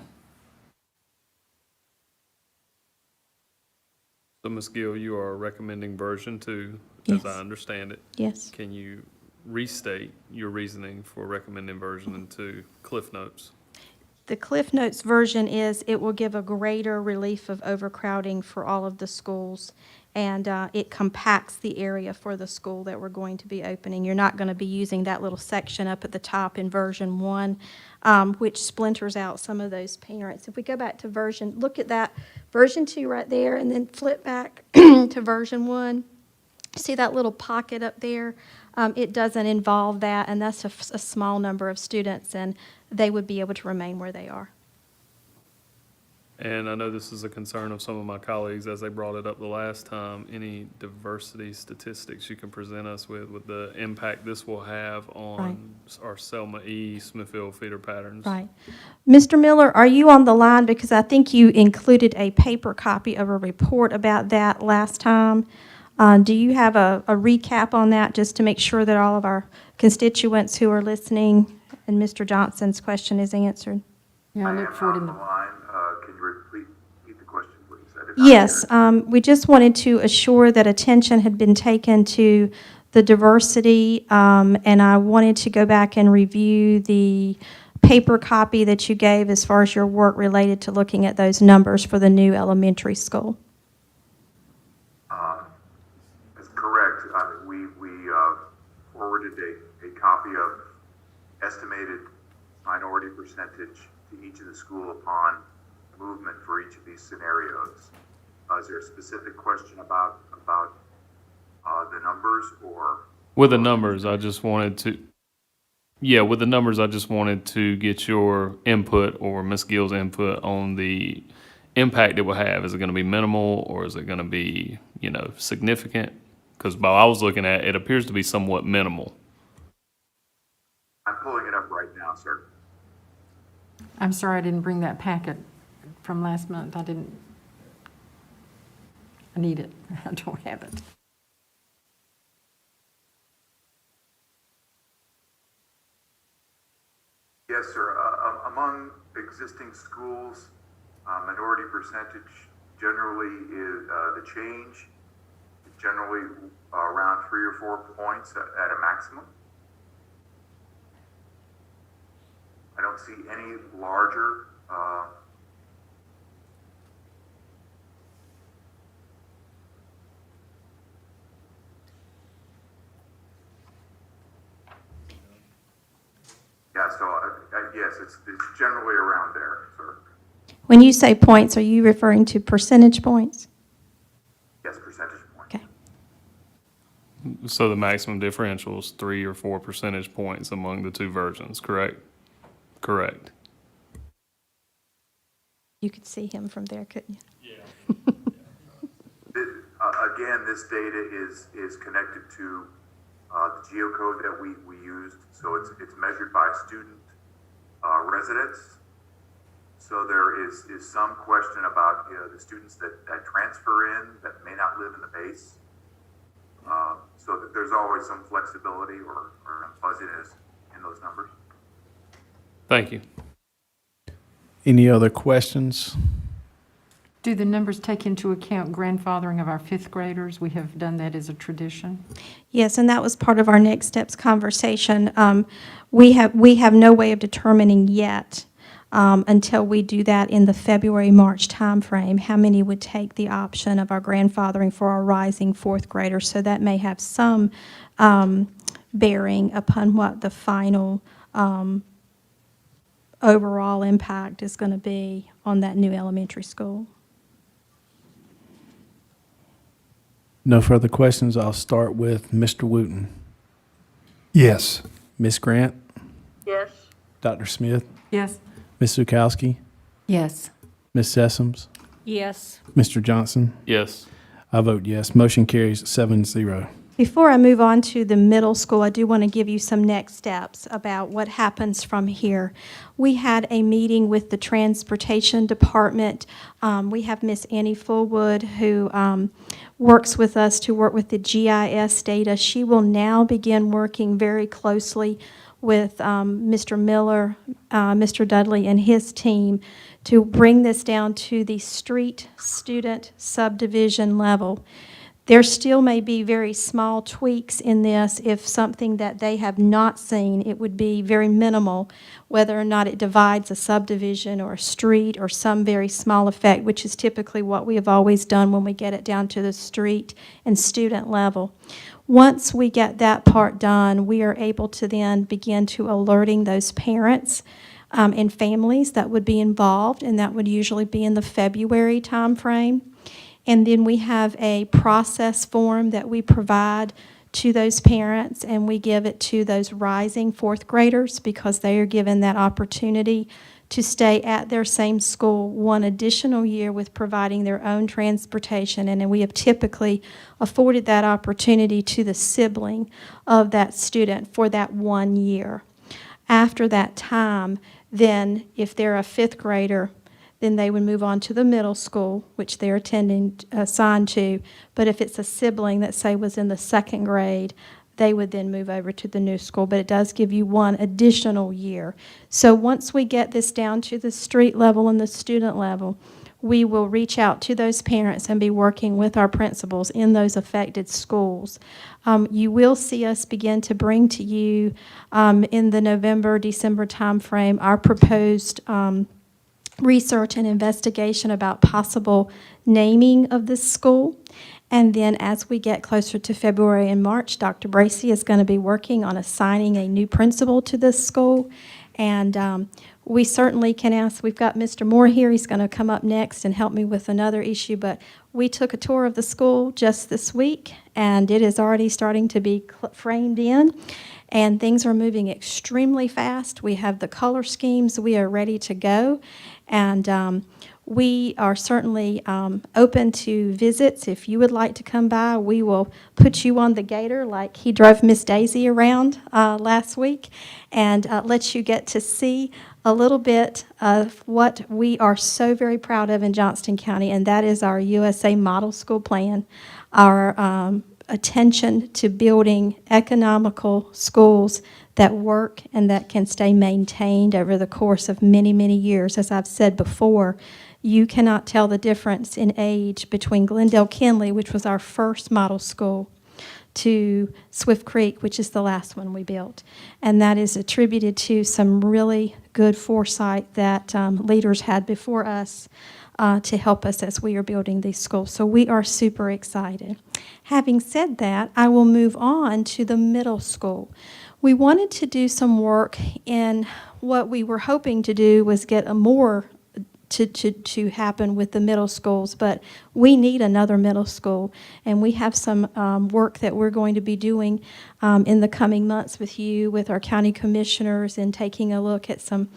So, Ms. Gill, you are recommending version 2, Yes. as I understand it. Yes. Can you restate your reasoning for recommending version 2, Cliff Notes? The Cliff Notes version is it will give a greater relief of overcrowding for all of the schools, and it compacts the area for the school that we're going to be opening. You're not going to be using that little section up at the top in version 1, which splinters out some of those parents. If we go back to version, look at that, version 2 right there, and then flip back to version 1. See that little pocket up there? It doesn't involve that, and that's a small number of students, and they would be able to remain where they are. And I know this is a concern of some of my colleagues as they brought it up the last time. Any diversity statistics you can present us with the impact this will have on our Selma E. Smithfield feeder patterns? Right. Mr. Miller, are you on the line? Because I think you included a paper copy of a report about that last time. Do you have a recap on that, just to make sure that all of our constituents who are listening and Mr. Johnston's question is answered? Yeah, I look forward in the. line. Can you repeat the question, please? Yes, we just wanted to assure that attention had been taken to the diversity, and I wanted to go back and review the paper copy that you gave as far as your work related to looking at those numbers for the new elementary school. That's correct. We forwarded a copy of estimated minority percentage to each of the school upon movement for each of these scenarios. Is there a specific question about the numbers, or? With the numbers, I just wanted to, Yeah, with the numbers, I just wanted to get your input or Ms. Gill's input on the impact it will have. Is it going to be minimal or is it going to be, significant? Because while I was looking at it, it appears to be somewhat minimal. I'm pulling it up right now, sir. I'm sorry I didn't bring that packet from last month. I need it. I don't have it. Yes, sir. Among existing schools, minority percentage generally is the change, generally around 3 or 4 points at a maximum. I don't see any larger yeah, so yes, it's generally around there, sir. When you say points, are you referring to percentage points? Yes, percentage point. Okay. So the maximum differential is 3 or 4 percentage points among the two versions, correct? Correct. You could see him from there, couldn't you? Again, this data is connected to the geocode that we used, so it's measured by student residents. So there is some question about the students that transfer in that may not live in the base. So that there's always some flexibility or fuzziness in those numbers. Thank you. Any other questions? Do the numbers take into account grandfathering of our 5th graders? We have done that as a tradition. Yes, and that was part of our next steps conversation. We have no way of determining yet until we do that in the February-March timeframe, how many would take the option of our grandfathering for our rising 4th graders. So that may have some bearing upon what the final overall impact is going to be on that new elementary school. No further questions. I'll start with Mr. Wooten. Yes. Ms. Grant, Yes. Dr. Smith, Yes. Ms. Zukowski, Yes. Ms. Sessoms, Yes. Mr. Johnston. Yes. I vote yes. Motion carries 7-0. Before I move on to the middle school, I do want to give you some next steps about what happens from here. We had a meeting with the transportation department. We have Miss Annie Fullwood who works with us to work with the GIS data. She will now begin working very closely with Mr. Miller, Mr. Dudley, and his team to bring this down to the street student subdivision level. There still may be very small tweaks in this. If something that they have not seen, it would be very minimal, whether or not it divides a subdivision or a street or some very small effect, which is typically what we have always done when we get it down to the street and student level. Once we get that part done, we are able to then begin to alerting those parents and families that would be involved, and that would usually be in the February timeframe. And then we have a process form that we provide to those parents, and we give it to those rising 4th graders because they are given that opportunity to stay at their same school one additional year with providing their own transportation. And we have typically afforded that opportunity to the sibling of that student for that 1 year. After that time, then if they're a 5th grader, then they would move on to the middle school, which they're assigned to. But if it's a sibling that, say, was in the 2nd grade, they would then move over to the new school. But it does give you 1 additional year. So once we get this down to the street level and the student level, we will reach out to those parents and be working with our principals in those affected schools. You will see us begin to bring to you in the November, December timeframe our proposed research and investigation about possible naming of this school. And then as we get closer to February and March, Dr. Bracey is going to be working on assigning a new principal to this school. And we certainly can ask, we've got Mr. Moore here, he's going to come up next and help me with another issue, but We took a tour of the school just this week, and it is already starting to be framed in, and things are moving extremely fast. We have the color schemes. We are ready to go, and we are certainly open to visits. If you would like to come by, we will put you on the gator like he drove Miss Daisy around last week, and let you get to see a little bit of what we are so very proud of in Johnston County, and that is our USA Model School Plan, our attention to building economical schools that work and that can stay maintained over the course of many, many years. As I've said before, you cannot tell the difference in age between Glendale Kinley, which was our first model school, to Swift Creek, which is the last one we built. And that is attributed to some really good foresight that leaders had before us to help us as we are building these schools. So we are super excited. Having said that, I will move on to the middle school. We wanted to do some work, and what we were hoping to do was get a more to happen with the middle schools, but we need another middle school, and we have some work that we're going to be doing in the coming months with you, with our county commissioners, and taking a look at some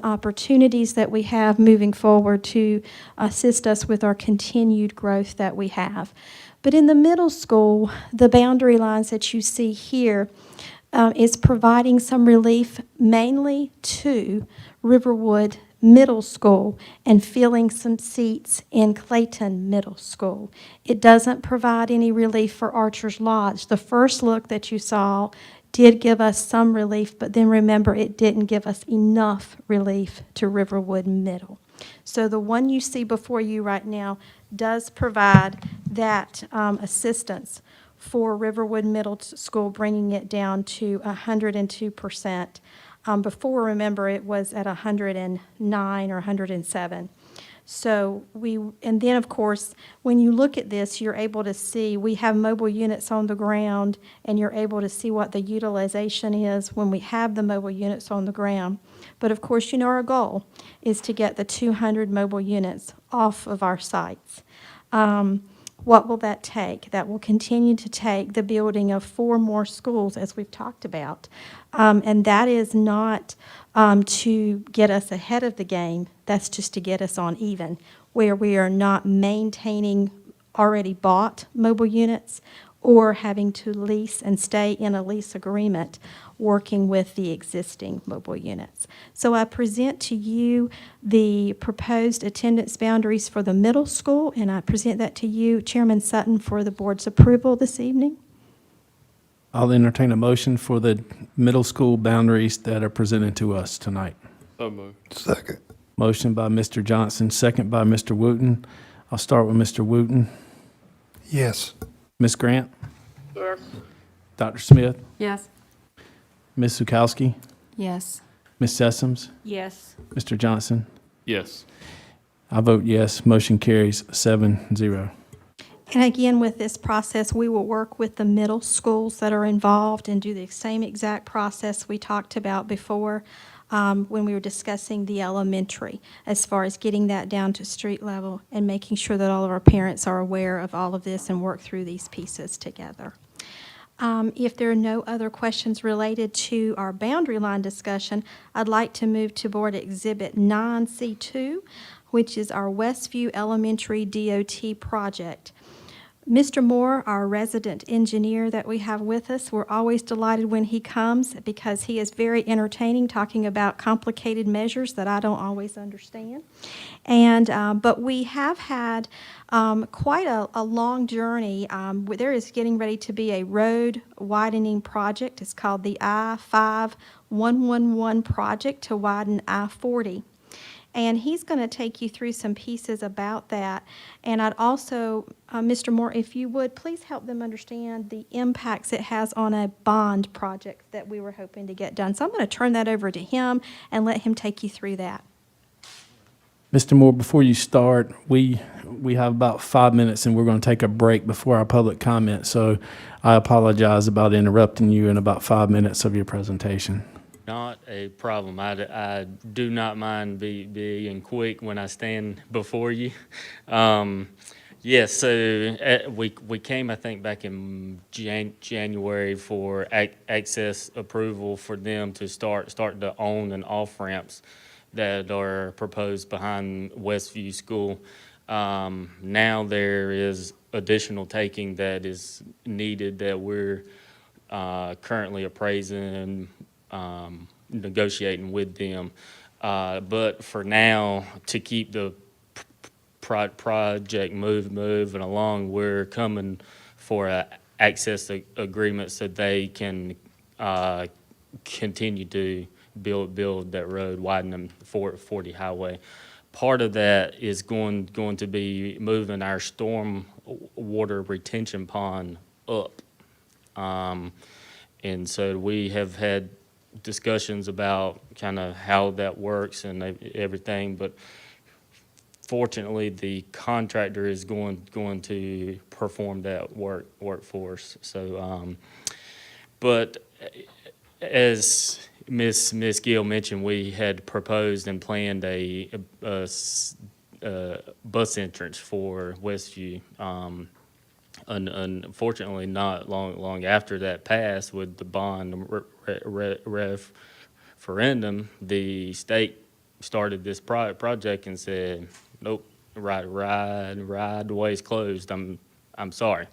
opportunities that we have moving forward to assist us with our continued growth that we have. But in the middle school, the boundary lines that you see here is providing some relief mainly to Riverwood Middle School and filling some seats in Clayton Middle School. It doesn't provide any relief for Archer's Lodge. The first look that you saw did give us some relief, but then remember, it didn't give us enough relief to Riverwood Middle. So the one you see before you right now does provide that assistance for Riverwood Middle School, bringing it down to 102%. Before, remember, it was at 109 or 107. So and then of course, when you look at this, you're able to see we have mobile units on the ground, and you're able to see what the utilization is when we have the mobile units on the ground. But of course, you know our goal is to get the 200 mobile units off of our sites. What will that take? That will continue to take the building of 4 more schools, as we've talked about. And that is not to get us ahead of the game. That's just to get us on even, where we are not maintaining already bought mobile units or having to lease and stay in a lease agreement working with the existing mobile units. So I present to you the proposed attendance boundaries for the middle school, and I present that to you, Chairman Sutton, for the board's approval this evening. I'll entertain a motion for the middle school boundaries that are presented to us tonight. So moved. Second. Motion by Mr. Johnson, second by Mr. Wooten. I'll start with Mr. Wooten. Yes. Ms. Grant? Yes. Dr. Smith? Yes. Ms. Zukowski? Yes. Ms. Sessoms? Yes. Mr. Johnson? Yes. I vote yes. Motion carries 7-0. And again, with this process, we will work with the middle schools that are involved and do the same exact process we talked about before when we were discussing the elementary, as far as getting that down to street level and making sure that all of our parents are aware of all of this and work through these pieces together. If there are no other questions related to our boundary line discussion, I'd like to move to Board Exhibit 9C2, which is our Westview Elementary DOT project. Mr. Moore, our resident engineer that we have with us, we're always delighted when he comes because he is very entertaining, talking about complicated measures that I don't always understand. And but we have had quite a long journey. There is getting ready to be a road widening project. It's called the I-5111 project to widen I-40. And he's going to take you through some pieces about that. And I'd also, Mr. Moore, if you would, please help them understand the impacts it has on a bond project that we were hoping to get done. So I'm going to turn that over to him and let him take you through that. Mr. Moore, before you start, we have about 5 minutes, and we're going to take a break before our public comment. So I apologize about interrupting you in about 5 minutes of your presentation. Not a problem. I do not mind being quick when I stand before you. Yes, so we came, I think, back in January for access approval for them to start the on and off ramps that are proposed behind Westview School. Now there is additional taking that is needed that we're currently appraising, negotiating with them. But for now, to keep the project moving along, we're coming for a access agreement so they can continue to build that road, widen the 40 highway. Part of that is going to be moving our storm water retention pond up. And so we have had discussions about kind of how that works and everything, but fortunately, the contractor is going to perform that work for us. So, but as Miss Gill mentioned, we had proposed and planned a bus entrance for Westview. Unfortunately, not long after that passed with the bond referendum, the state started this project and said, nope, right way's closed. I'm sorry.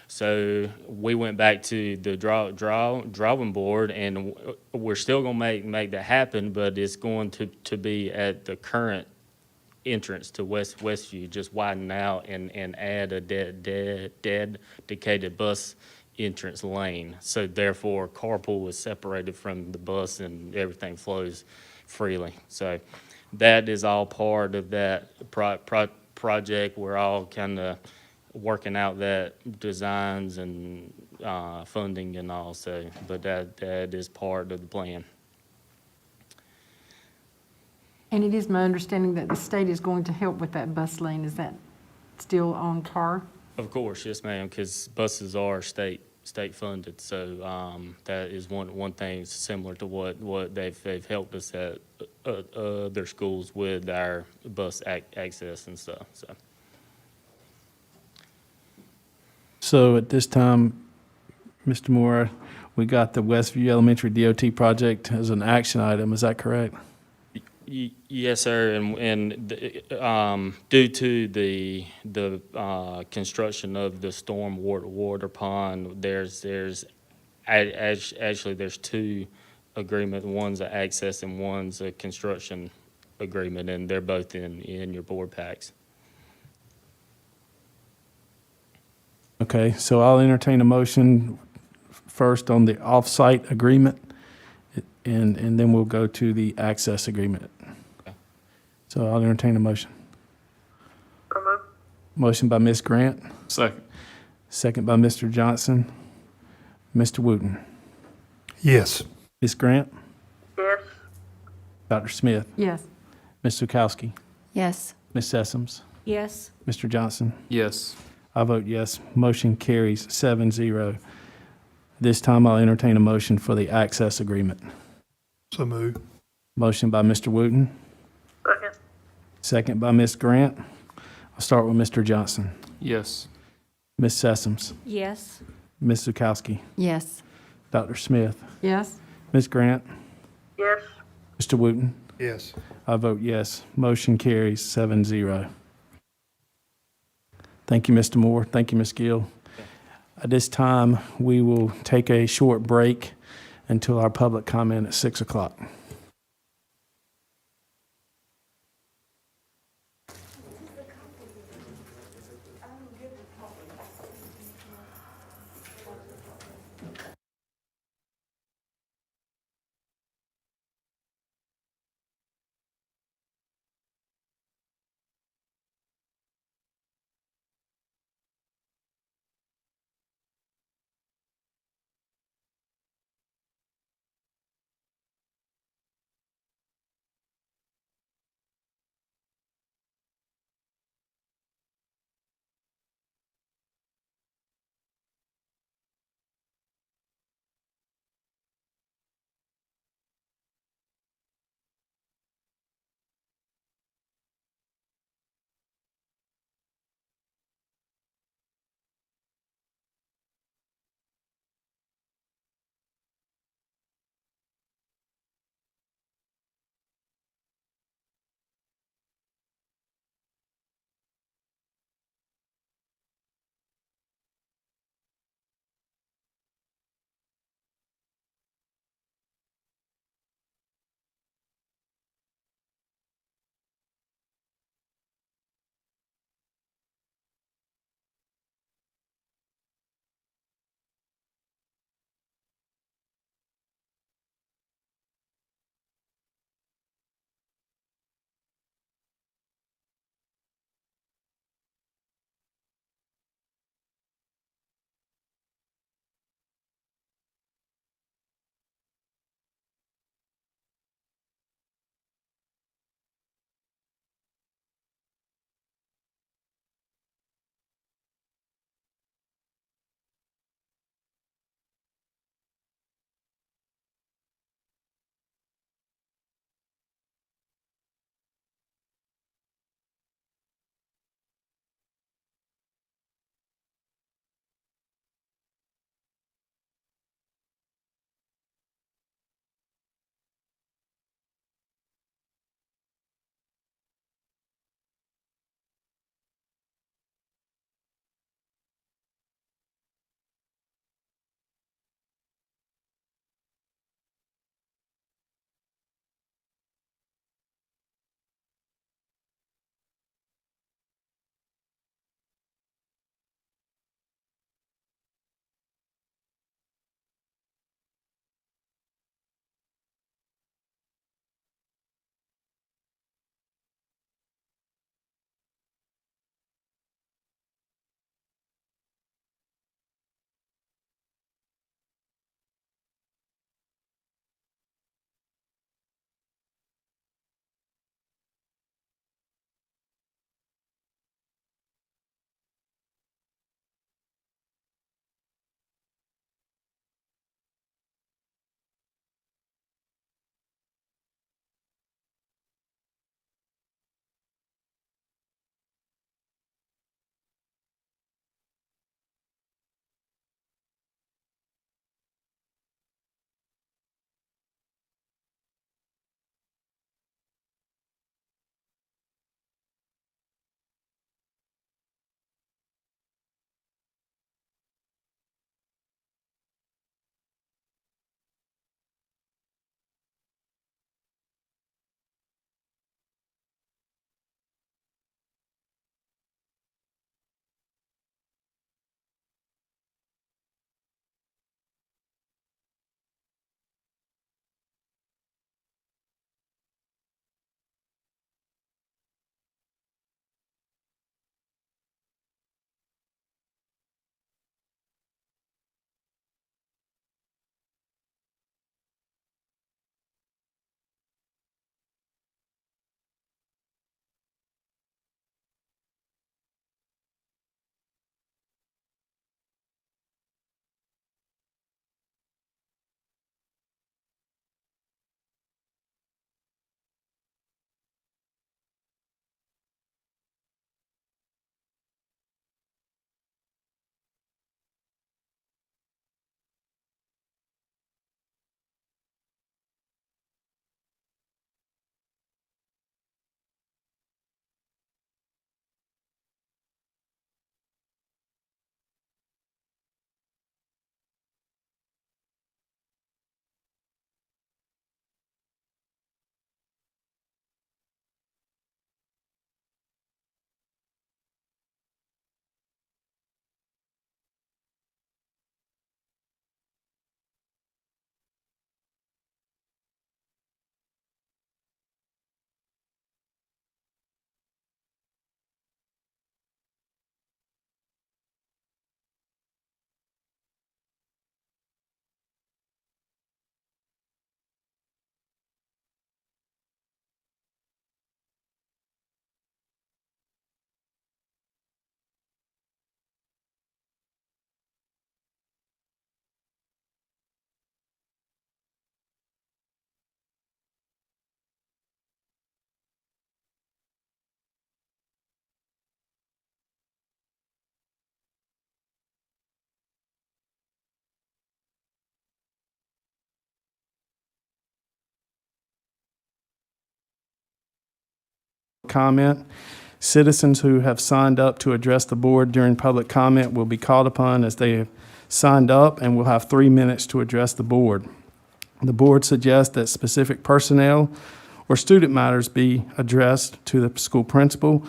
So we went back to the drawing board, and we're still gonna make that happen, but it's going to be at the current entrance to Westview, just widen out and add a dedicated bus entrance lane. So therefore, carpool is separated from the bus and everything flows freely. So that is all part of that project. We're all kind of working out that designs and funding and all. So, but that is part of the plan. And it is my understanding that the state is going to help with that bus lane. Is that still on par? Of course, yes, ma'am, because buses are state funded. So that is one thing similar to what they've helped us at other schools with our bus access and stuff. So at this time, Mr. Moore, we got the Westview Elementary DOT project as an action item. Is that correct? Yes, sir, and due to the construction of the storm water pond, there's actually there's two agreements. One's an access and one's a construction agreement, and they're both in your board packs. Okay, so I'll entertain a motion first on the off-site agreement, and then we'll go to the access agreement. Okay. So I'll entertain a motion. So moved. Motion by Ms. Grant, Second. second by Mr. Johnston. Mr. Wooten. Yes. Ms. Grant, Yes. Dr. Smith, Yes. Ms. Zukowski, Yes. Ms. Sessoms, Yes. Mr. Johnson. Yes. I vote yes. Motion carries 7-0. This time I'll entertain a motion for the access agreement. So moved. Motion by Mr. Wooten, Second. second by Ms. Grant. I'll start with Mr. Johnson. Yes. Ms. Sessoms, Yes. Ms. Zukowski, Yes. Dr. Smith, Yes. Ms. Grant, Yes. Mr. Wooten. Yes. I vote yes. Motion carries 7-0. Thank you, Mr. Moore. Thank you, Ms. Gill. At this time, we will take a short break until our public comment at 6 o'clock. comment. Citizens who have signed up to address the board during public comment will be called upon as they have signed up and will have 3 minutes to address the board. The board suggests that specific personnel or student matters be addressed to the school principal,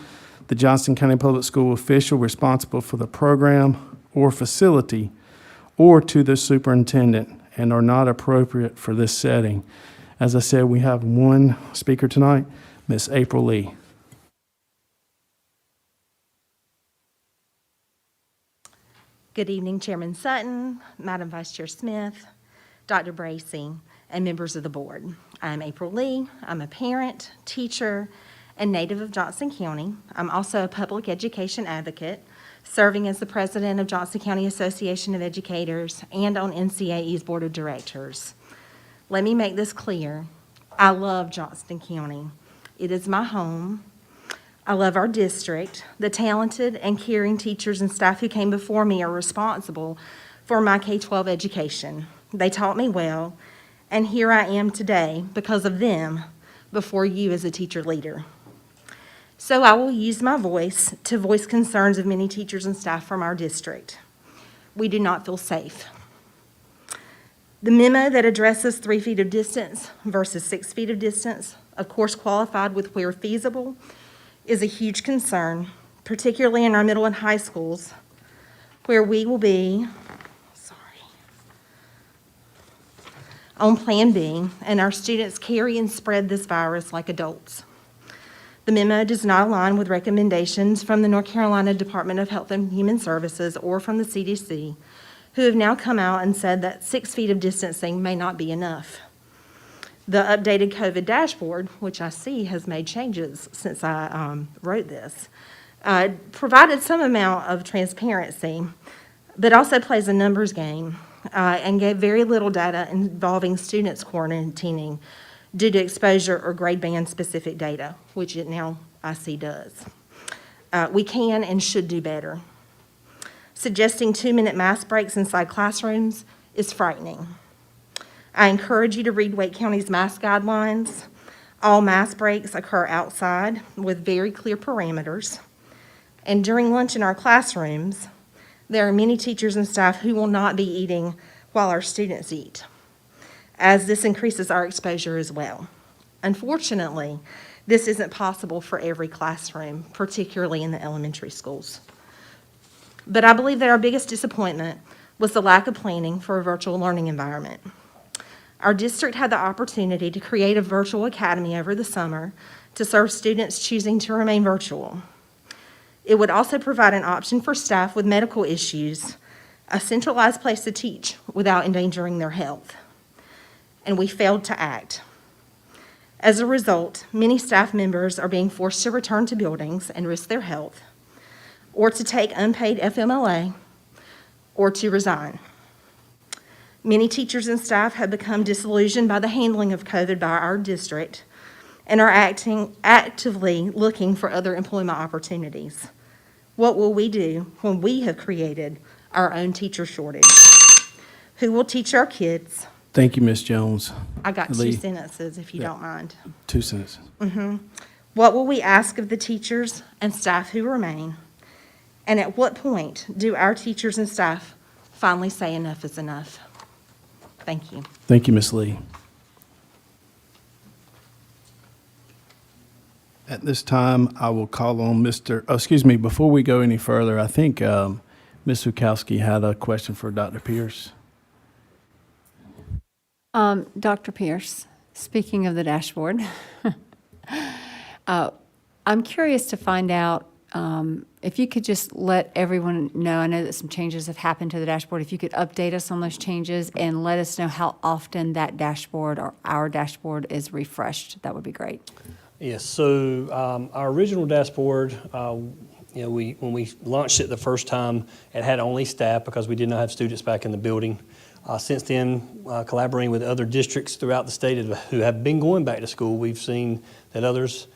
the Johnston County Public School official responsible for the program or facility, or to the superintendent, and are not appropriate for this setting. As I said, we have one speaker tonight, Miss April Lee. Good evening, Chairman Sutton, Madam Vice Chair Smith, Dr. Bracy, and members of the board. I'm April Lee. I'm a parent, teacher, and native of Johnston County. I'm also a public education advocate, serving as the president of Johnston County Association of Educators and on NCAE's board of directors. Let me make this clear. I love Johnston County. It is my home. I love our district. The talented and caring teachers and staff who came before me are responsible for my K-12 education. They taught me well, and here I am today because of them before you as a teacher leader. So I will use my voice to voice concerns of many teachers and staff from our district. We do not feel safe. The memo that addresses 3 feet of distance versus 6 feet of distance, of course qualified with where feasible, is a huge concern, particularly in our middle and high schools, where we will be on Plan B, and our students carry and spread this virus like adults. The memo does not align with recommendations from the North Carolina Department of Health and Human Services or from the CDC, who have now come out and said that 6 feet of distancing may not be enough. The updated COVID dashboard, which I see has made changes since I wrote this, provided some amount of transparency, but also plays a numbers game and gave very little data involving students quarantining due to exposure or grade band specific data, which it now I see does. We can and should do better. Suggesting 2-minute mask breaks inside classrooms is frightening. I encourage you to read Wake County's mask guidelines. All mask breaks occur outside with very clear parameters. And during lunch in our classrooms, there are many teachers and staff who will not be eating while our students eat, as this increases our exposure as well. Unfortunately, this isn't possible for every classroom, particularly in the elementary schools. But I believe that our biggest disappointment was the lack of planning for a virtual learning environment. Our district had the opportunity to create a virtual academy over the summer to serve students choosing to remain virtual. It would also provide an option for staff with medical issues, a centralized place to teach without endangering their health. And we failed to act. As a result, many staff members are being forced to return to buildings and risk their health, or to take unpaid FMLA, or to resign. Many teachers and staff have become disillusioned by the handling of COVID by our district and are actively looking for other employment opportunities. What will we do when we have created our own teacher shortage? Who will teach our kids? Thank you, Ms. Jones. I got Lee. 2 sentences, if you don't mind. 2 sentences. What will we ask of the teachers and staff who remain? And at what point do our teachers and staff finally say enough is enough? Thank you. Thank you, Ms. Lee. At this time, I will call on before we go any further, I think Ms. Zukowski had a question for Dr. Pierce. Dr. Pierce, speaking of the dashboard, I'm curious to find out if you could just let everyone know, I know that some changes have happened to the dashboard, if you could update us on those changes and let us know how often that dashboard or our dashboard is refreshed, that would be great. Yes, so our original dashboard, when we launched it the first time, it had only staff because we did not have students back in the building. Since then, collaborating with other districts throughout the state who have been going back to school, we've seen that others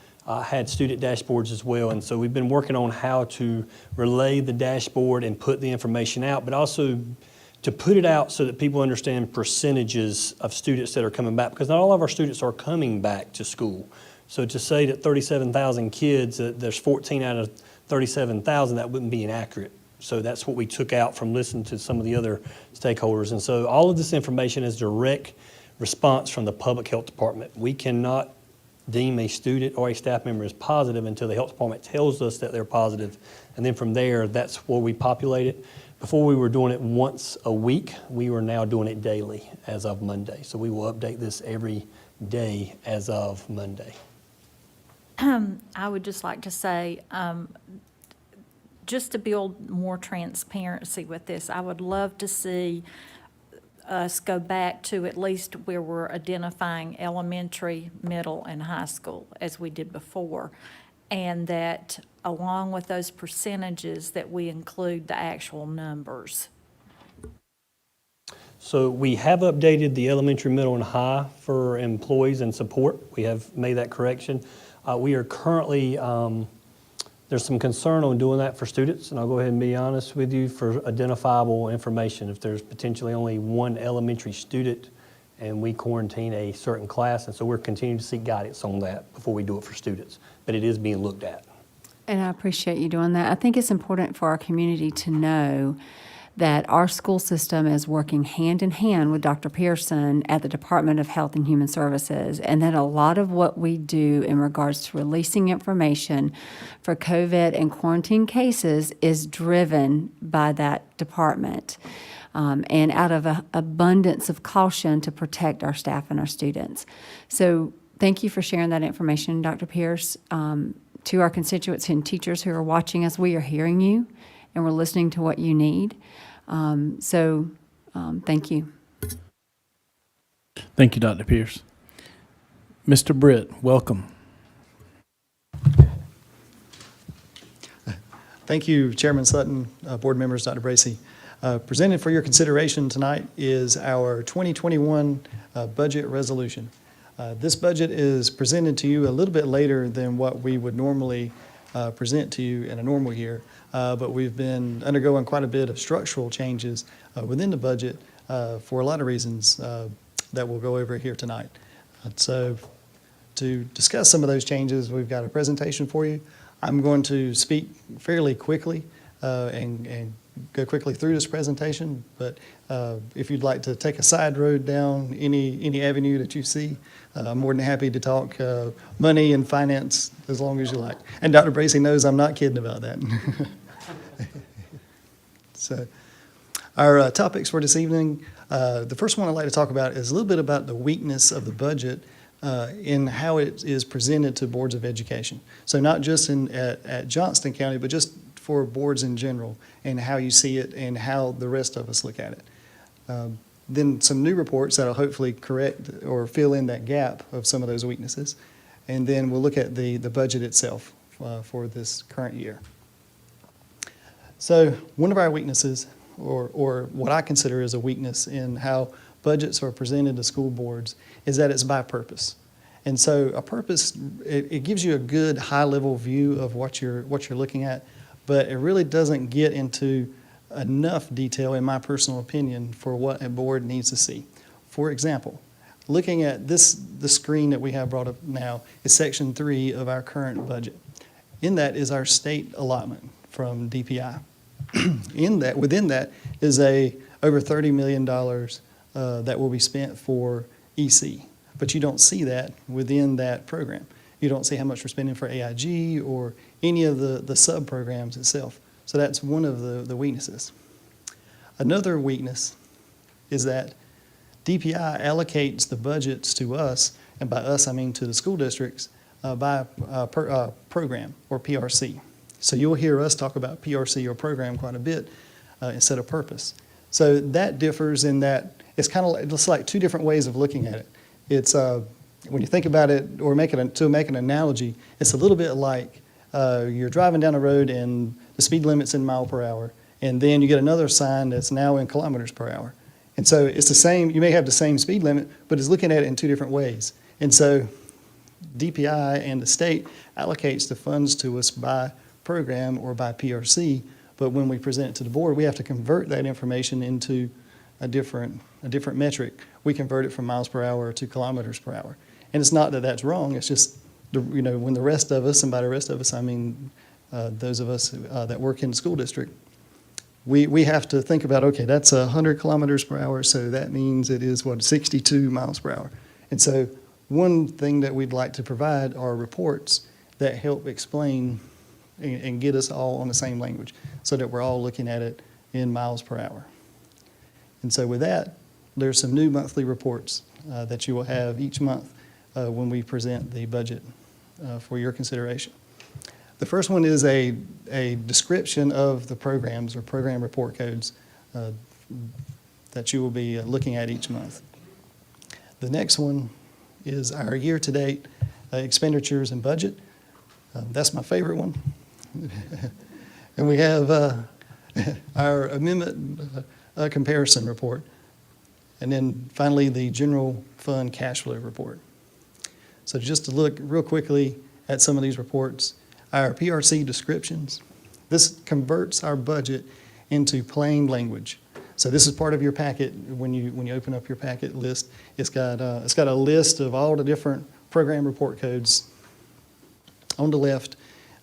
had student dashboards as well. And so we've been working on how to relay the dashboard and put the information out, but also to put it out so that people understand percentages of students that are coming back, because not all of our students are coming back to school. So to say that 37,000 kids, that there's 14 out of 37,000, that wouldn't be inaccurate. So that's what we took out from listening to some of the other stakeholders. And so all of this information is direct response from the public health department. We cannot deem a student or a staff member as positive until the health department tells us that they're positive. And then from there, that's where we populate it. Before we were doing it once a week, we are now doing it daily as of Monday. So we will update this every day as of Monday. I would just like to say, just to build more transparency with this, I would love to see us go back to at least where we're identifying elementary, middle, and high school as we did before. And that along with those percentages that we include the actual numbers. So we have updated the elementary, middle, and high for employees and support. We have made that correction. We are currently, there's some concern on doing that for students, and I'll go ahead and be honest with you, for identifiable information. If there's potentially only one elementary student and we quarantine a certain class, and so we're continuing to seek guidance on that before we do it for students. But it is being looked at. And I appreciate you doing that. I think it's important for our community to know that our school system is working hand in hand with Dr. Pearson at the Department of Health and Human Services, and that a lot of what we do in regards to releasing information for COVID and quarantine cases is driven by that department, and out of an abundance of caution to protect our staff and our students. So thank you for sharing that information, Dr. Pierce. To our constituents and teachers who are watching us, we are hearing you, and we're listening to what you need. Thank you. Thank you, Dr. Pierce. Mr. Britt, welcome. Thank you, Chairman Sutton, board members, Dr. Bracey. Presented for your consideration tonight is our 2021 budget resolution. This budget is presented to you a little bit later than what we would normally present to you in a normal year, but we've been undergoing quite a bit of structural changes within the budget for a lot of reasons that we'll go over here tonight. So to discuss some of those changes, we've got a presentation for you. I'm going to speak fairly quickly and go quickly through this presentation, but if you'd like to take a side road down any avenue that you see, I'm more than happy to talk money and finance as long as you like. And Dr. Bracey knows I'm not kidding about that. So our topics for this evening, the first one I'd like to talk about is a little bit about the weakness of the budget in how it is presented to boards of education. So not just at Johnston County, but just for boards in general, and how you see it and how the rest of us look at it. Then some new reports that will hopefully correct or fill in that gap of some of those weaknesses. And then we'll look at the budget itself for this current year. So one of our weaknesses, or what I consider is a weakness in how budgets are presented to school boards, is that it's by purpose. And so a purpose, it gives you a good high-level view of what you're looking at, but it really doesn't get into enough detail, in my personal opinion, for what a board needs to see. For example, looking at the screen that we have brought up now is Section 3 of our current budget. In that is our state allotment from DPI. Within that is over $30 million that will be spent for EC, but you don't see that within that program. You don't see how much we're spending for AIG or any of the sub-programs itself. So that's one of the weaknesses. Another weakness is that DPI allocates the budgets to us, and by us I mean to the school districts, by program or PRC. So you'll hear us talk about PRC or program quite a bit instead of purpose. So that differs in that it's kind of it's like two different ways of looking at it. It's when you think about it, or to make an analogy, it's a little bit like you're driving down the road and the speed limit's in mile per hour, and then you get another sign that's now in kilometers per hour. And so it's the same, you may have the same speed limit, but it's looking at it in two different ways. And so DPI and the state allocates the funds to us by program or by PRC, but when we present it to the board, we have to convert that information into a different metric. We convert it from miles per hour to kilometers per hour. And it's not that that's wrong, it's just when the rest of us, and by the rest of us, I mean those of us that work in the school district, we have to think about, okay, that's 100 kilometers per hour, so that means it is, 62 miles per hour. And so one thing that we'd like to provide are reports that help explain and get us all on the same language so that we're all looking at it in miles per hour. And so with that, there's some new monthly reports that you will have each month when we present the budget for your consideration. The first one is a description of the programs or program report codes that you will be looking at each month. The next one is our year-to-date expenditures and budget. That's my favorite one. And we have our amendment comparison report. And then finally, the general fund cash flow report. So just to look real quickly at some of these reports, our PRC descriptions, this converts our budget into plain language. So this is part of your packet. When you open up your packet list, it's got a list of all the different program report codes on the left.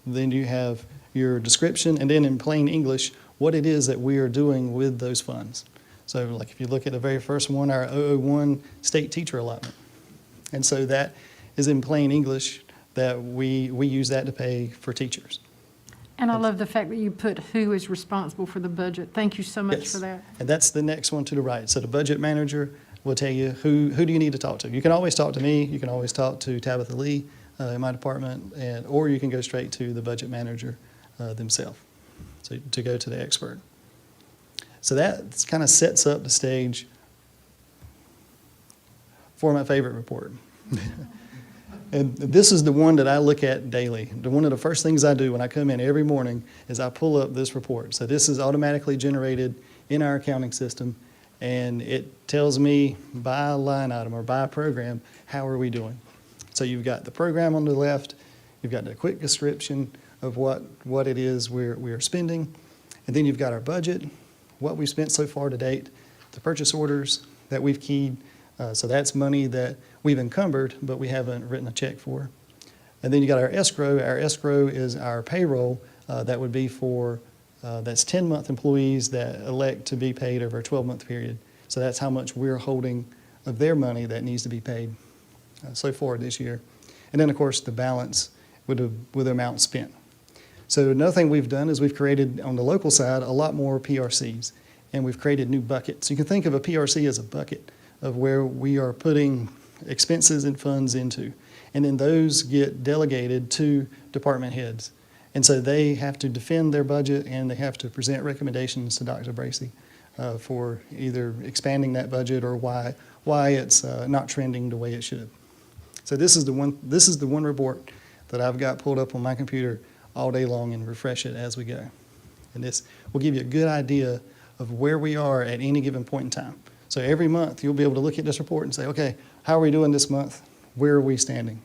Then you have your description, and then in plain English, what it is that we are doing with those funds. So like if you look at the very first one, our 001 state teacher allotment. And so that is in plain English that we use that to pay for teachers. And I love the fact that you put who is responsible for the budget. Thank you so much Yes. for that. And that's the next one to the right. So the budget manager will tell you who do you need to talk to. You can always talk to me. You can always talk to Tabitha Lee in my department, or you can go straight to the budget manager themselves, so to go to the expert. So that kind of sets up the stage for my favorite report. And this is the one that I look at daily. One of the first things I do when I come in every morning is I pull up this report. So this is automatically generated in our accounting system, and it tells me by line item or by program, how are we doing? So you've got the program on the left, you've got the quick description of what it is we're spending, and then you've got our budget, what we've spent so far to date, the purchase orders that we've keyed. So that's money that we've encumbered, but we haven't written a check for. And then you got our escrow. Our escrow is our payroll that would be for, that's 10-month employees that elect to be paid over a 12-month period. So that's how much we're holding of their money that needs to be paid so far this year. And then, of course, the balance with the amount spent. So another thing we've done is we've created, on the local side, a lot more PRCs, and we've created new buckets. You can think of a PRC as a bucket of where we are putting expenses and funds into. And then those get delegated to department heads. And so they have to defend their budget, and they have to present recommendations to Dr. Bracey for either expanding that budget or why it's not trending the way it should. So this is the one report that I've got pulled up on my computer all day long and refresh it as we go. And this will give you a good idea of where we are at any given point in time. So every month, you'll be able to look at this report and say, okay, how are we doing this month? Where are we standing?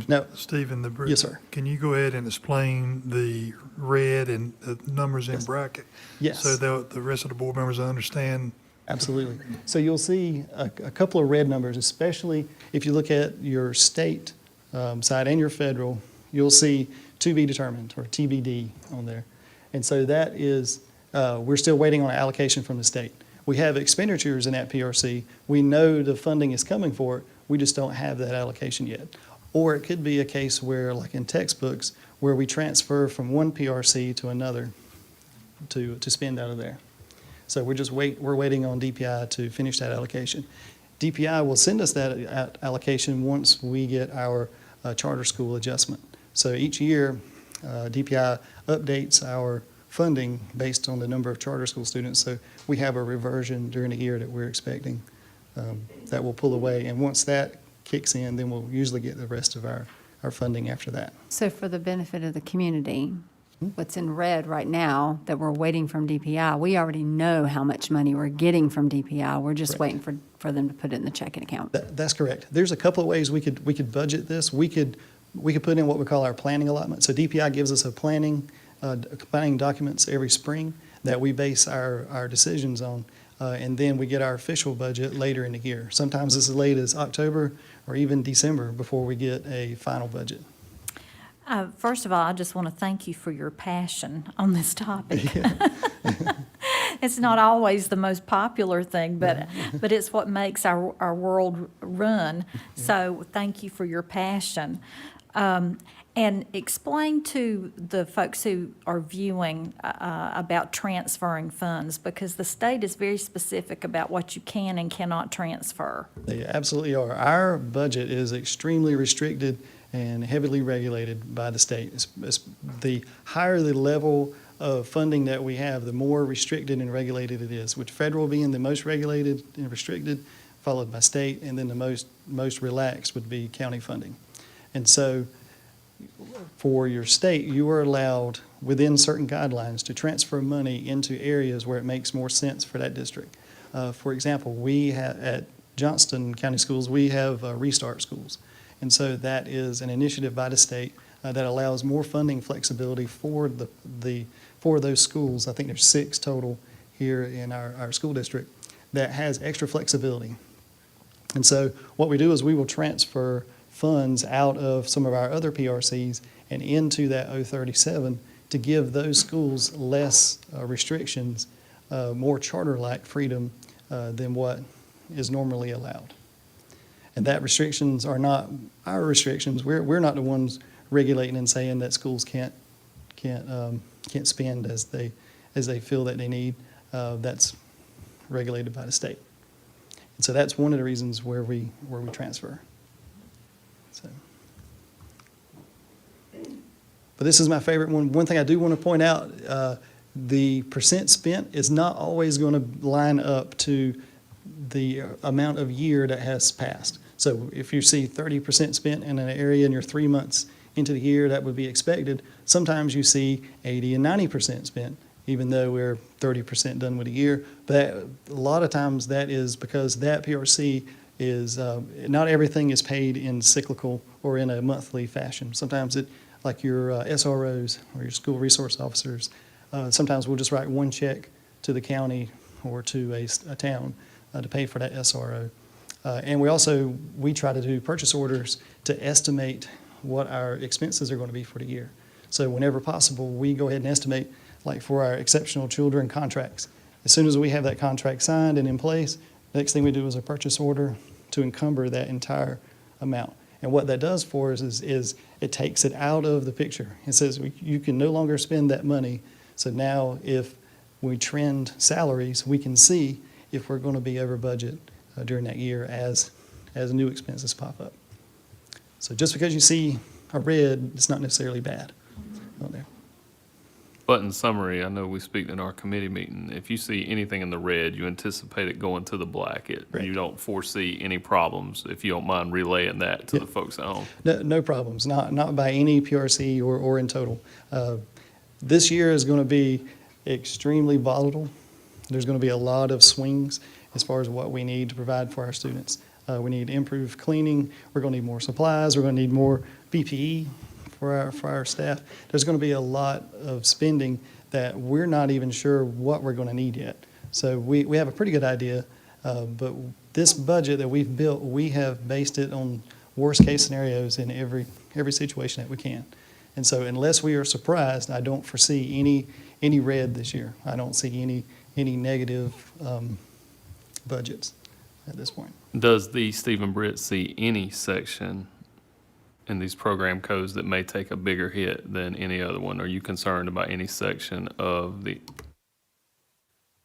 Now, Stephen, yes, sir. Can you go ahead and explain the red and the numbers in Yes. bracket? Yes. So the rest of the board members understand. Absolutely. So you'll see a couple of red numbers, especially if you look at your state side and your federal, you'll see to be determined, or TBD on there. And so that is, we're still waiting on an allocation from the state. We have expenditures in that PRC. We know the funding is coming for it. We just don't have that allocation yet. Or it could be a case where, like in textbooks, where we transfer from one PRC to another to spend out of there. So we're waiting on DPI to finish that allocation. DPI will send us that allocation once we get our charter school adjustment. So each year, DPI updates our funding based on the number of charter school students. So we have a reversion during the year that we're expecting that will pull away. And once that kicks in, then we'll usually get the rest of our funding after that. So for the benefit of the community, what's in red right now that we're waiting from DPI, we already know how much money we're getting from DPI. We're just waiting for them to put it in the checking account. That's correct. There's a couple of ways we could budget this. We could put in what we call our planning allotment. So DPI gives us a planning documents every spring that we base our decisions on. and then we get our official budget later in the year. Sometimes it's as late as October or even December before we get a final budget. First of all, I just want to thank you for your passion on this topic. It's not always the most popular thing, but it's what makes our world run. So thank you for your passion. And explain to the folks who are viewing about transferring funds, because the state is very specific about what you can and cannot transfer. They absolutely are. Our budget is extremely restricted and heavily regulated by the state. The higher the level of funding that we have, the more restricted and regulated it is, with federal being the most regulated and restricted, followed by state, and then the most relaxed would be county funding. And so for your state, you are allowed within certain guidelines to transfer money into areas where it makes more sense for that district. For example, we have at Johnston County Schools, we have Restart Schools. And so that is an initiative by the state that allows more funding flexibility for for those schools. I think there's 6 total here in our school district that has extra flexibility. And so what we do is we will transfer funds out of some of our other PRCs and into that 037 to give those schools less restrictions, more charter-like freedom than what is normally allowed. And that restrictions are not our restrictions. We're not the ones regulating and saying that schools can't spend as they feel that they need. That's regulated by the state. And so that's one of the reasons where we transfer. So. But this is my favorite one. One thing I do want to point out, the percent spent is not always going to line up to the amount of year that has passed. So if you see 30% spent in an area and you're 3 months into the year, that would be expected. Sometimes you see 80 and 90% spent, even though we're 30% done with a year. But a lot of times that is because that PRC is, not everything is paid in cyclical or in a monthly fashion. Sometimes like your SROs or your school resource officers, sometimes we'll just write one check to the county or to a town to pay for that SRO. And we try to do purchase orders to estimate what our expenses are going to be for the year. So whenever possible, we go ahead and estimate, like for our exceptional children contracts. As soon as we have that contract signed and in place, the next thing we do is a purchase order to encumber that entire amount. And what that does for us is it takes it out of the picture. It says you can no longer spend that money. So now if we trend salaries, we can see if we're going to be over budget during that year as new expenses pop up. So just because you see a red, it's not necessarily bad out there. But in summary, I know we speak in our committee meeting, if you see anything in the red, you anticipate it going to the black. Right. You don't foresee any problems, if you don't mind relaying that to the folks at home. No problems, not by any PRC or in total. This year is going to be extremely volatile. There's going to be a lot of swings as far as what we need to provide for our students. We need improved cleaning. We're going to need more supplies. We're going to need more PPE for our staff. There's going to be a lot of spending that we're not even sure what we're going to need yet. So we have a pretty good idea, but this budget that we've built, we have based it on worst case scenarios in every situation that we can. And so unless we are surprised, I don't foresee any red this year. I don't see any negative budgets at this point. Does the Stephen Britt see any section in these program codes that may take a bigger hit than any other one? Are you concerned about any section of the?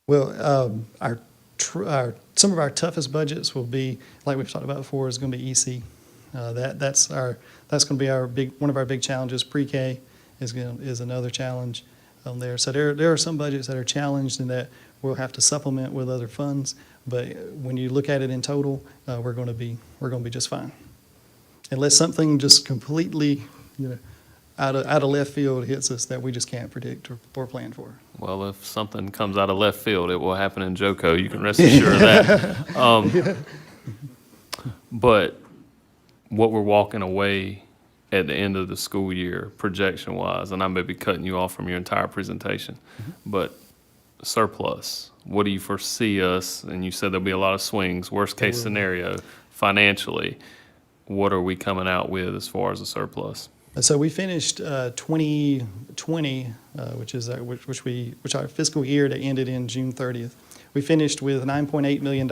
Well, some of our toughest budgets will be, like we've talked about before, is going to be EC. That's going to be one of our big challenges. Pre-K is another challenge on there. So there are some budgets that are challenged and that we'll have to supplement with other funds. But when you look at it in total, we're going to be just fine, unless something just completely, out of left field hits us that we just can't predict or plan for. Well, if something comes out of left field, it will happen in JoCo. You can rest assured of that. But what we're walking away at the end of the school year, projection-wise, and I may be cutting you off from your entire presentation, but surplus, what do you foresee us, and you said there'll be a lot of swings, worst case scenario, financially, what are we coming out with as far as a surplus? So we finished 2020, which our fiscal year that ended in June 30th. We finished with $9.8 million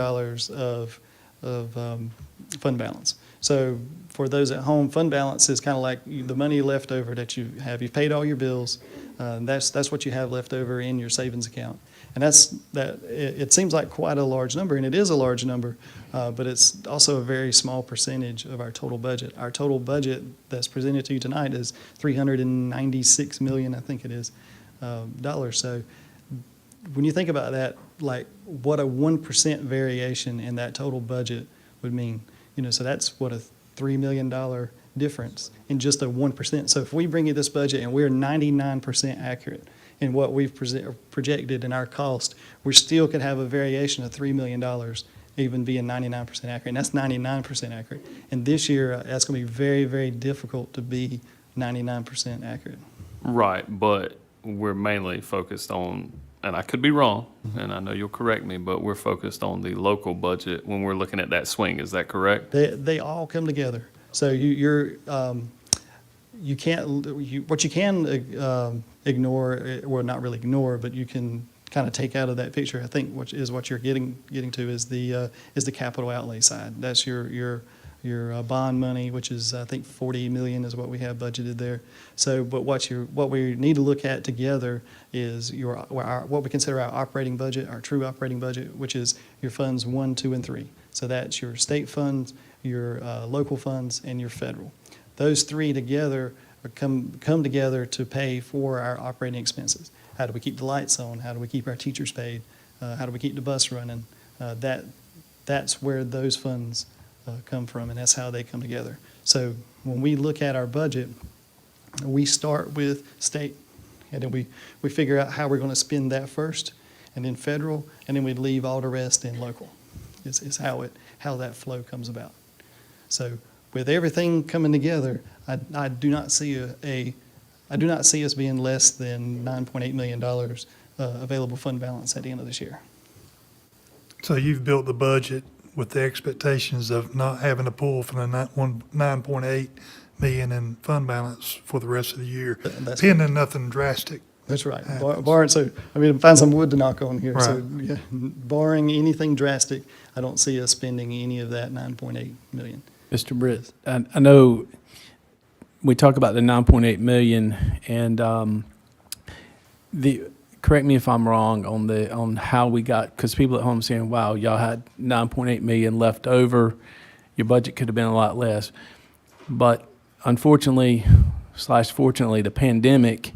of fund balance. So for those at home, fund balance is kind of like the money left over that you have. You've paid all your bills. That's what you have left over in your savings account. And it seems like quite a large number, and it is a large number, but it's also a very small percentage of our total budget. Our total budget that's presented to you tonight is $396 million, I think it is, dollars. So when you think about that, like what a 1% variation in that total budget would mean, so that's what a $3 million difference in just a 1%. So if we bring you this budget and we're 99% accurate in what we've projected in our cost, we still could have a variation of $3 million, even being 99% accurate. And that's 99% accurate. And this year, that's going to be very, very difficult to be 99% accurate. Right, but we're mainly focused on, and I could be wrong, and I know you'll correct me, but we're focused on the local budget when we're looking at that swing. Is that correct? They all come together. So what you can ignore, well, not really ignore, but you can kind of take out of that picture, I think, what you're getting to is the capital outlay side. That's your bond money, which is, I think, $40 million is what we have budgeted there. So, but what we need to look at together is what we consider our operating budget, our true operating budget, which is your funds 1, 2, and 3. So that's your state funds, your local funds, and your federal. Those three together come together to pay for our operating expenses. How do we keep the lights on? How do we keep our teachers paid? How do we keep the bus running? That's where those funds come from, and that's how they come together. So when we look at our budget, we start with state, and then we figure out how we're going to spend that first, and then federal, and then we leave all the rest in local. Is how that flow comes about. So with everything coming together, I do not see us being less than $9.8 million available fund balance at the end of this year. So you've built the budget with the expectations of not having to pull from the 9.8 million in fund balance for the rest of the year, pending nothing drastic. That's right. Find some wood to knock on here. Right. So, yeah, barring anything drastic, I don't see us spending any of that 9.8 million. Mr. Britt, I know we talk about the 9.8 million, and correct me if I'm wrong on how we got, because people at home saying, wow, y'all had 9.8 million left over, your budget could have been a lot less. But unfortunately, /fortunately, the pandemic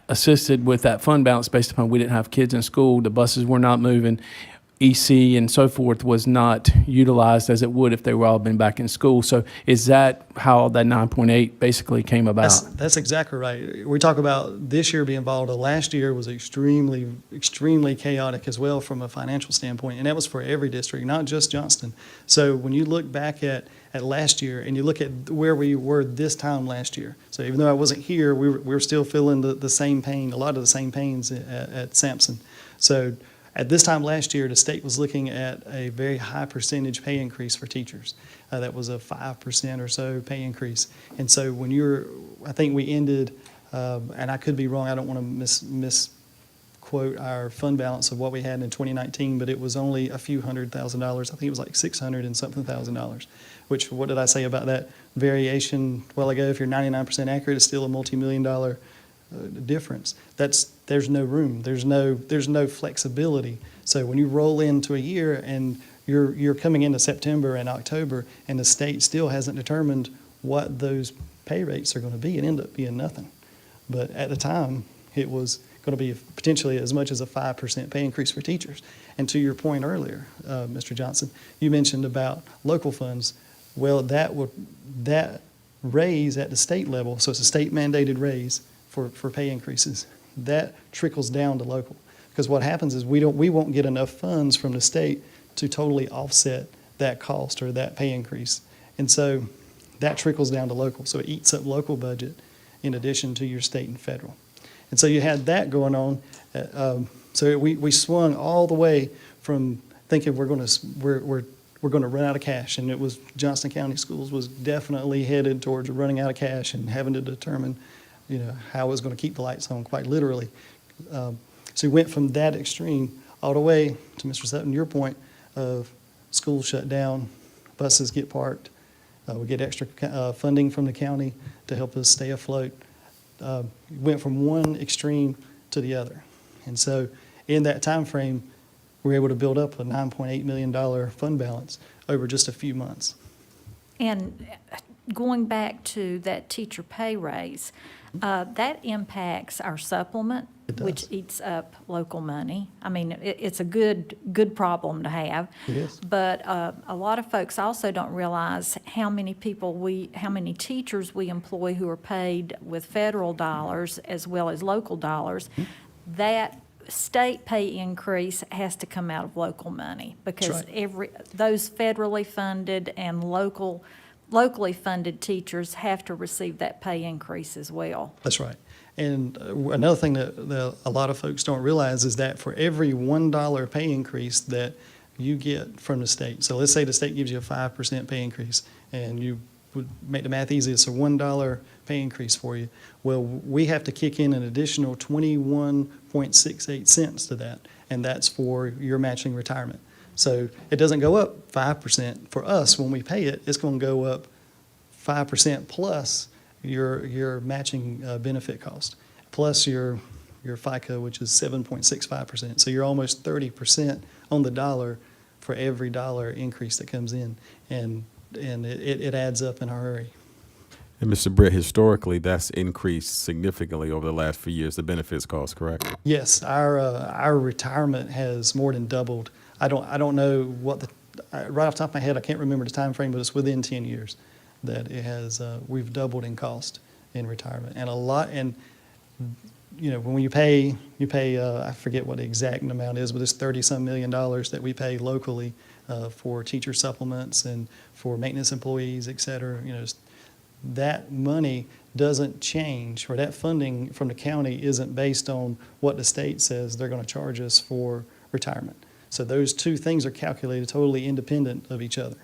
assisted with that fund balance based upon we didn't have kids in school, the buses were not moving, EC and so forth was not utilized as it would if they were all been back in school. So is that how that 9.8 basically came about? That's exactly right. We talk about this year being volatile. Last year was extremely, extremely chaotic as well from a financial standpoint, and that was for every district, not just Johnston. So when you look back at last year and you look at where we were this time last year, so even though I wasn't here, we were still feeling the same pain, a lot of the same pains at Sampson. So at this time last year, the state was looking at a very high percentage pay increase for teachers. That was a 5% or so pay increase. And so when I think we ended, and I could be wrong, I don't want to misquote our fund balance of what we had in 2019, but it was only a few $100,000. I think it was like $600 and something thousand, which, what did I say about that variation a while ago? If you're 99% accurate, it's still a multi-million-dollar difference. There's no room. There's no flexibility. So when you roll into a year and you're coming into September and October, and the state still hasn't determined what those pay rates are going to be, it ended up being nothing. But at the time, it was going to be potentially as much as a 5% pay increase for teachers. And to your point earlier, Mr. Johnston, you mentioned about local funds. Well, that raise at the state level, so it's a state mandated raise for pay increases, that trickles down to local. Because what happens is we won't get enough funds from the state to totally offset that cost or that pay increase. And so that trickles down to local. So it eats up local budget in addition to your state and federal. And so you had that going on. So we swung all the way from thinking we're going to run out of cash, and it was Johnston County Schools was definitely headed towards running out of cash and having to determine, how it was going to keep the lights on, quite literally. So we went from that extreme all the way to Mr. Sutton, your point of schools shut down, buses get parked, we get extra funding from the county to help us stay afloat. Went from one extreme to the other. And so in that time frame, we were able to build up a $9.8 million fund balance over just a few months. And going back to that teacher pay raise, that impacts our supplement, which eats up local money. I mean, it's a good problem to have. It is. But a lot of folks also don't realize how many teachers we employ who are paid with federal dollars as well as local dollars. That state pay increase has to come out of local money because those federally funded and locally funded teachers have to receive that pay increase as well. That's right. And another thing that a lot of folks don't realize is that for every $1 pay increase that you get from the state, so let's say the state gives you a 5% pay increase, and you would make the math easy, it's a $1 pay increase for you. Well, we have to kick in an additional 21.68 cents to that, and that's for your matching retirement. So it doesn't go up 5%. For us, when we pay it, it's going to go up 5% plus your matching benefit cost, plus your FICA, which is 7.65%. So you're almost 30% on the dollar for every dollar increase that comes in, and it adds up in a hurry. And Mr. Britt, historically, that's increased significantly over the last few years, the benefits cost, correct? Yes, our retirement has more than doubled. I don't know what right off the top of my head, I can't remember the time frame, but it's within 10 years that it has, we've doubled in cost in retirement. And a lot, and when you pay, I forget what the exact amount is, but it's $30-some million that we pay locally for teacher supplements and for maintenance employees, et cetera. That money doesn't change, or that funding from the county isn't based on what the state says they're going to charge us for retirement. So those two things are calculated totally independent of each other.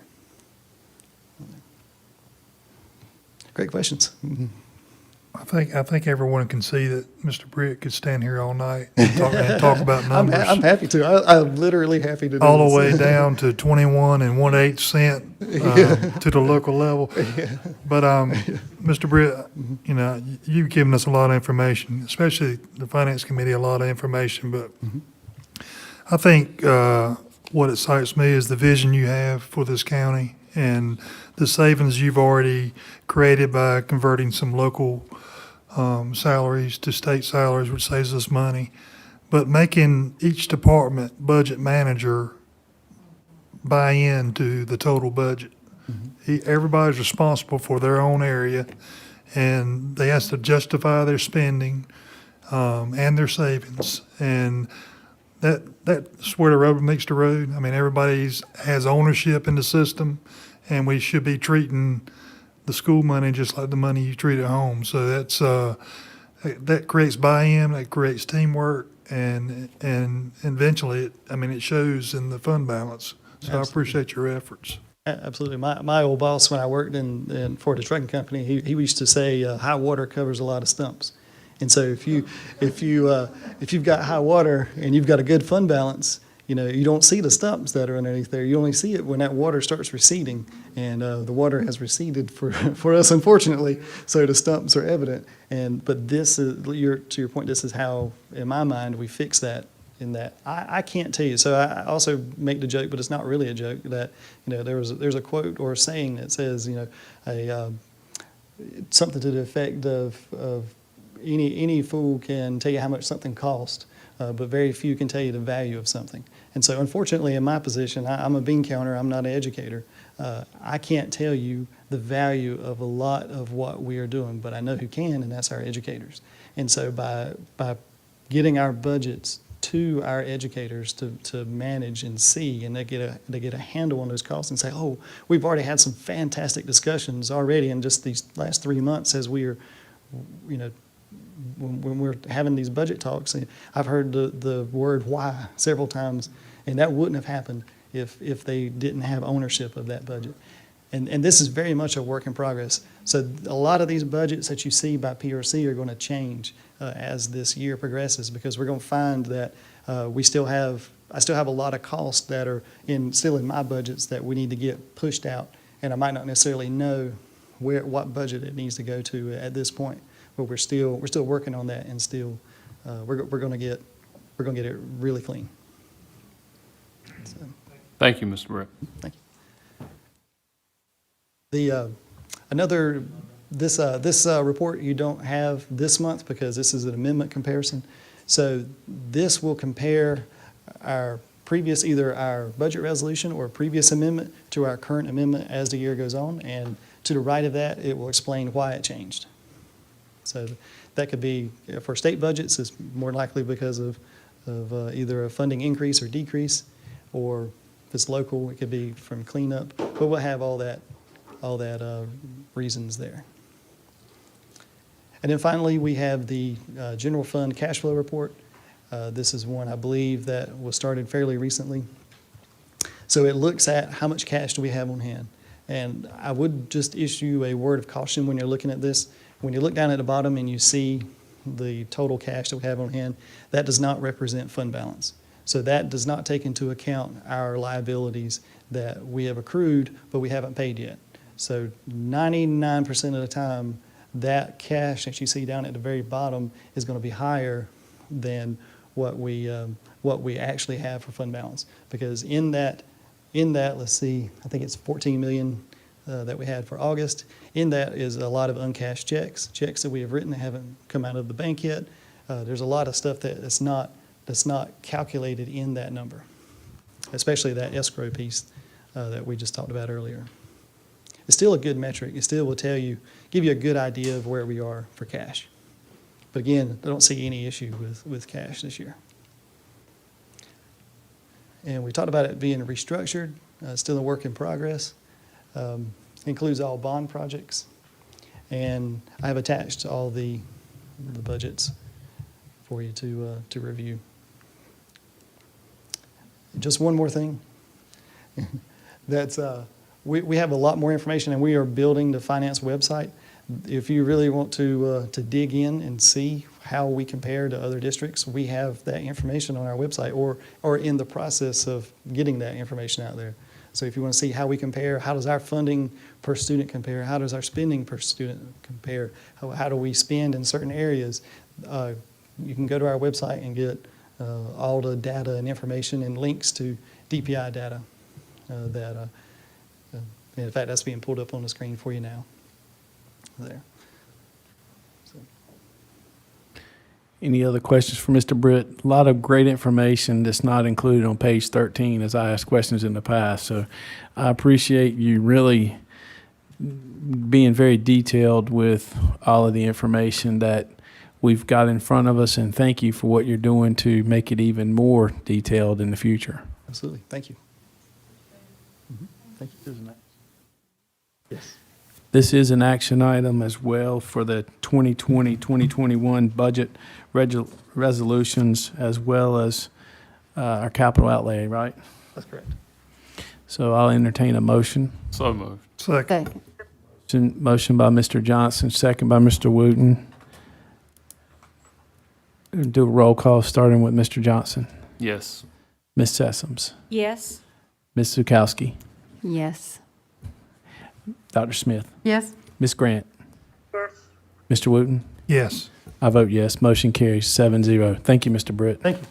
Great questions. Mm-hmm. I think everyone can see that Mr. Britt could stand here all night and talk about numbers. I'm happy to. I'm literally happy to do all the this. way down to 21 1/8 cent to the local level. Yeah. But Mr. Britt, you've given us a lot of information, especially the Finance Committee, a lot of information. But I think what excites me is the vision you have for this county and the savings you've already created by converting some local salaries to state salaries, which saves us money, but making each department budget manager buy into the total budget. Everybody's responsible for their own area, and they have to justify their spending and their savings. And that's where the rubber meets the road. I mean, everybody has ownership in the system, and we should be treating the school money just like the money you treat at home. So that creates buy-in, that creates teamwork, and eventually, it shows in the fund balance. So absolutely. I appreciate your efforts. Absolutely. My old boss, when I worked for the trucking company, he used to say, high water covers a lot of stumps. And so if you've got high water and you've got a good fund balance, you don't see the stumps that are underneath there. You only see it when that water starts receding, and the water has receded for us, unfortunately. So the stumps are evident. But this is to your point. This is how, in my mind, we fix that. In that I can't tell you. So I also make the joke, but it's not really a joke. That there's a quote or a saying that says something to the effect of any fool can tell you how much something costs, but very few can tell you the value of something. And so, unfortunately, in my position, I'm a bean counter. I'm not an educator. I can't tell you the value of a lot of what we are doing, but I know who can, and that's our educators. And so, by getting our budgets to our educators to manage and see, and they get a handle on those costs and say, oh, we've already had some fantastic discussions already in just these last 3 months as we are, when we're having these budget talks, I've heard the word why several times, and that wouldn't have happened if they didn't have ownership of that budget. And this is very much a work in progress. So a lot of these budgets that you see by PRC are going to change as this year progresses, because we're going to find that I still have a lot of costs that are still in my budgets that we need to get pushed out, and I might not necessarily know what budget it needs to go to at this point, but we're still working on that, and still we're going to get it really clean. So, Thank you, Mr. Brett. thank you. This report you don't have this month because this is an amendment comparison. So this will compare our previous, either our budget resolution or previous amendment to our current amendment as the year goes on. And to the right of that, it will explain why it changed. So that could be, for state budgets, it's more likely because of either a funding increase or decrease, or if it's local, it could be from cleanup. But we'll have all that reasons there. And then finally, we have the general fund cash flow report. This is one I believe that was started fairly recently. So it looks at how much cash do we have on hand. And I would just issue a word of caution when you're looking at this. When you look down at the bottom and you see the total cash that we have on hand, that does not represent fund balance. So that does not take into account our liabilities that we have accrued, but we haven't paid yet. So 99% of the time, that cash that you see down at the very bottom is going to be higher than what we actually have for fund balance. Because in that, let's see, I think it's 14 million that we had for August. In that is a lot of uncashed checks that we have written that haven't come out of the bank yet. There's a lot of stuff that's not calculated in that number, especially that escrow piece that we just talked about earlier. It's still a good metric. It still will give you a good idea of where we are for cash. But again, I don't see any issue with cash this year. And we talked about it being restructured, still a work in progress. Includes all bond projects. And I have attached all the budgets for you to review. Just one more thing. That's we have a lot more information, and we are building the finance website. If you really want to dig in and see how we compare to other districts, we have that information on our website, or in the process of getting that information out there. So if you want to see how we compare, how does our funding per student compare, how does our spending per student compare, how do we spend in certain areas, you can go to our website and get all the data and information and links to DPI data in fact, that's being pulled up on the screen for you now. There. So. Any other questions for Mr. Britt? A lot of great information that's not included on page 13 as I asked questions in the past. So I appreciate you really being very detailed with all of the information that we've got in front of us, and thank you for what you're doing to make it even more detailed in the future. Absolutely. Thank you. Mm-hmm. Thank you. Yes. This is an action item as well for the 2020-2021 budget resolutions, as well as our capital outlay, right? That's correct. So I'll entertain a motion. So moved. Second. Motion by Mr. Johnston, second by Mr. Wooten. Do a roll call, starting with Mr. Johnston. Yes. Ms. Sessoms. Yes. Ms. Zukowski. Yes. Dr. Smith. Yes? Ms. Grant. Yes. Mr. Wooten. Yes. I vote yes. Motion carries 7-0. Thank you, Mr. Britt. Thank you.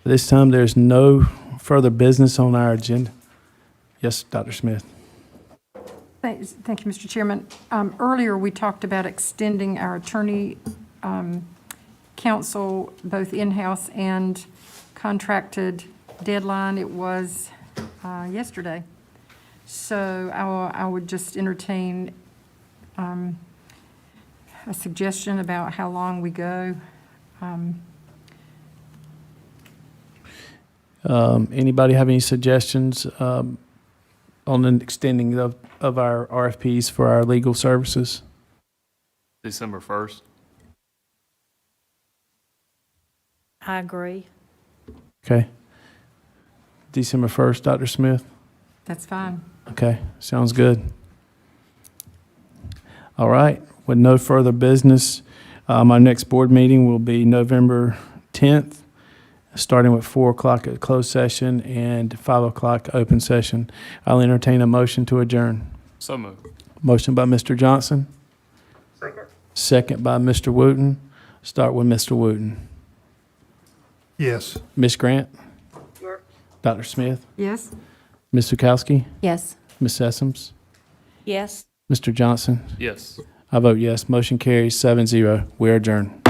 This time, there's no further business on our agenda. Yes, Dr. Smith. Thank you, Mr. Chairman. Earlier, we talked about extending our attorney counsel, both in-house and contracted deadline. It was yesterday. So I would just entertain a suggestion about how long we go. Anybody have any suggestions? on an extending of our RFPs for our legal services? December 1st. I agree. Okay. December 1st, Dr. Smith? That's fine. Okay, sounds good. All right, with no further business, our next board meeting will be November 10th, starting with 4 o'clock at closed session and 5 o'clock open session. I'll entertain a motion to adjourn. So moved. Motion by Mr. Johnson, Second. second by Mr. Wooten. Start with Mr. Wooten. Yes. Ms. Grant? Yes. Dr. Smith? Yes? Ms. Sukowski? Yes. Ms. Sessoms? Yes. Mr. Johnson? Yes. I vote yes. Motion carries 7-0. We are adjourned.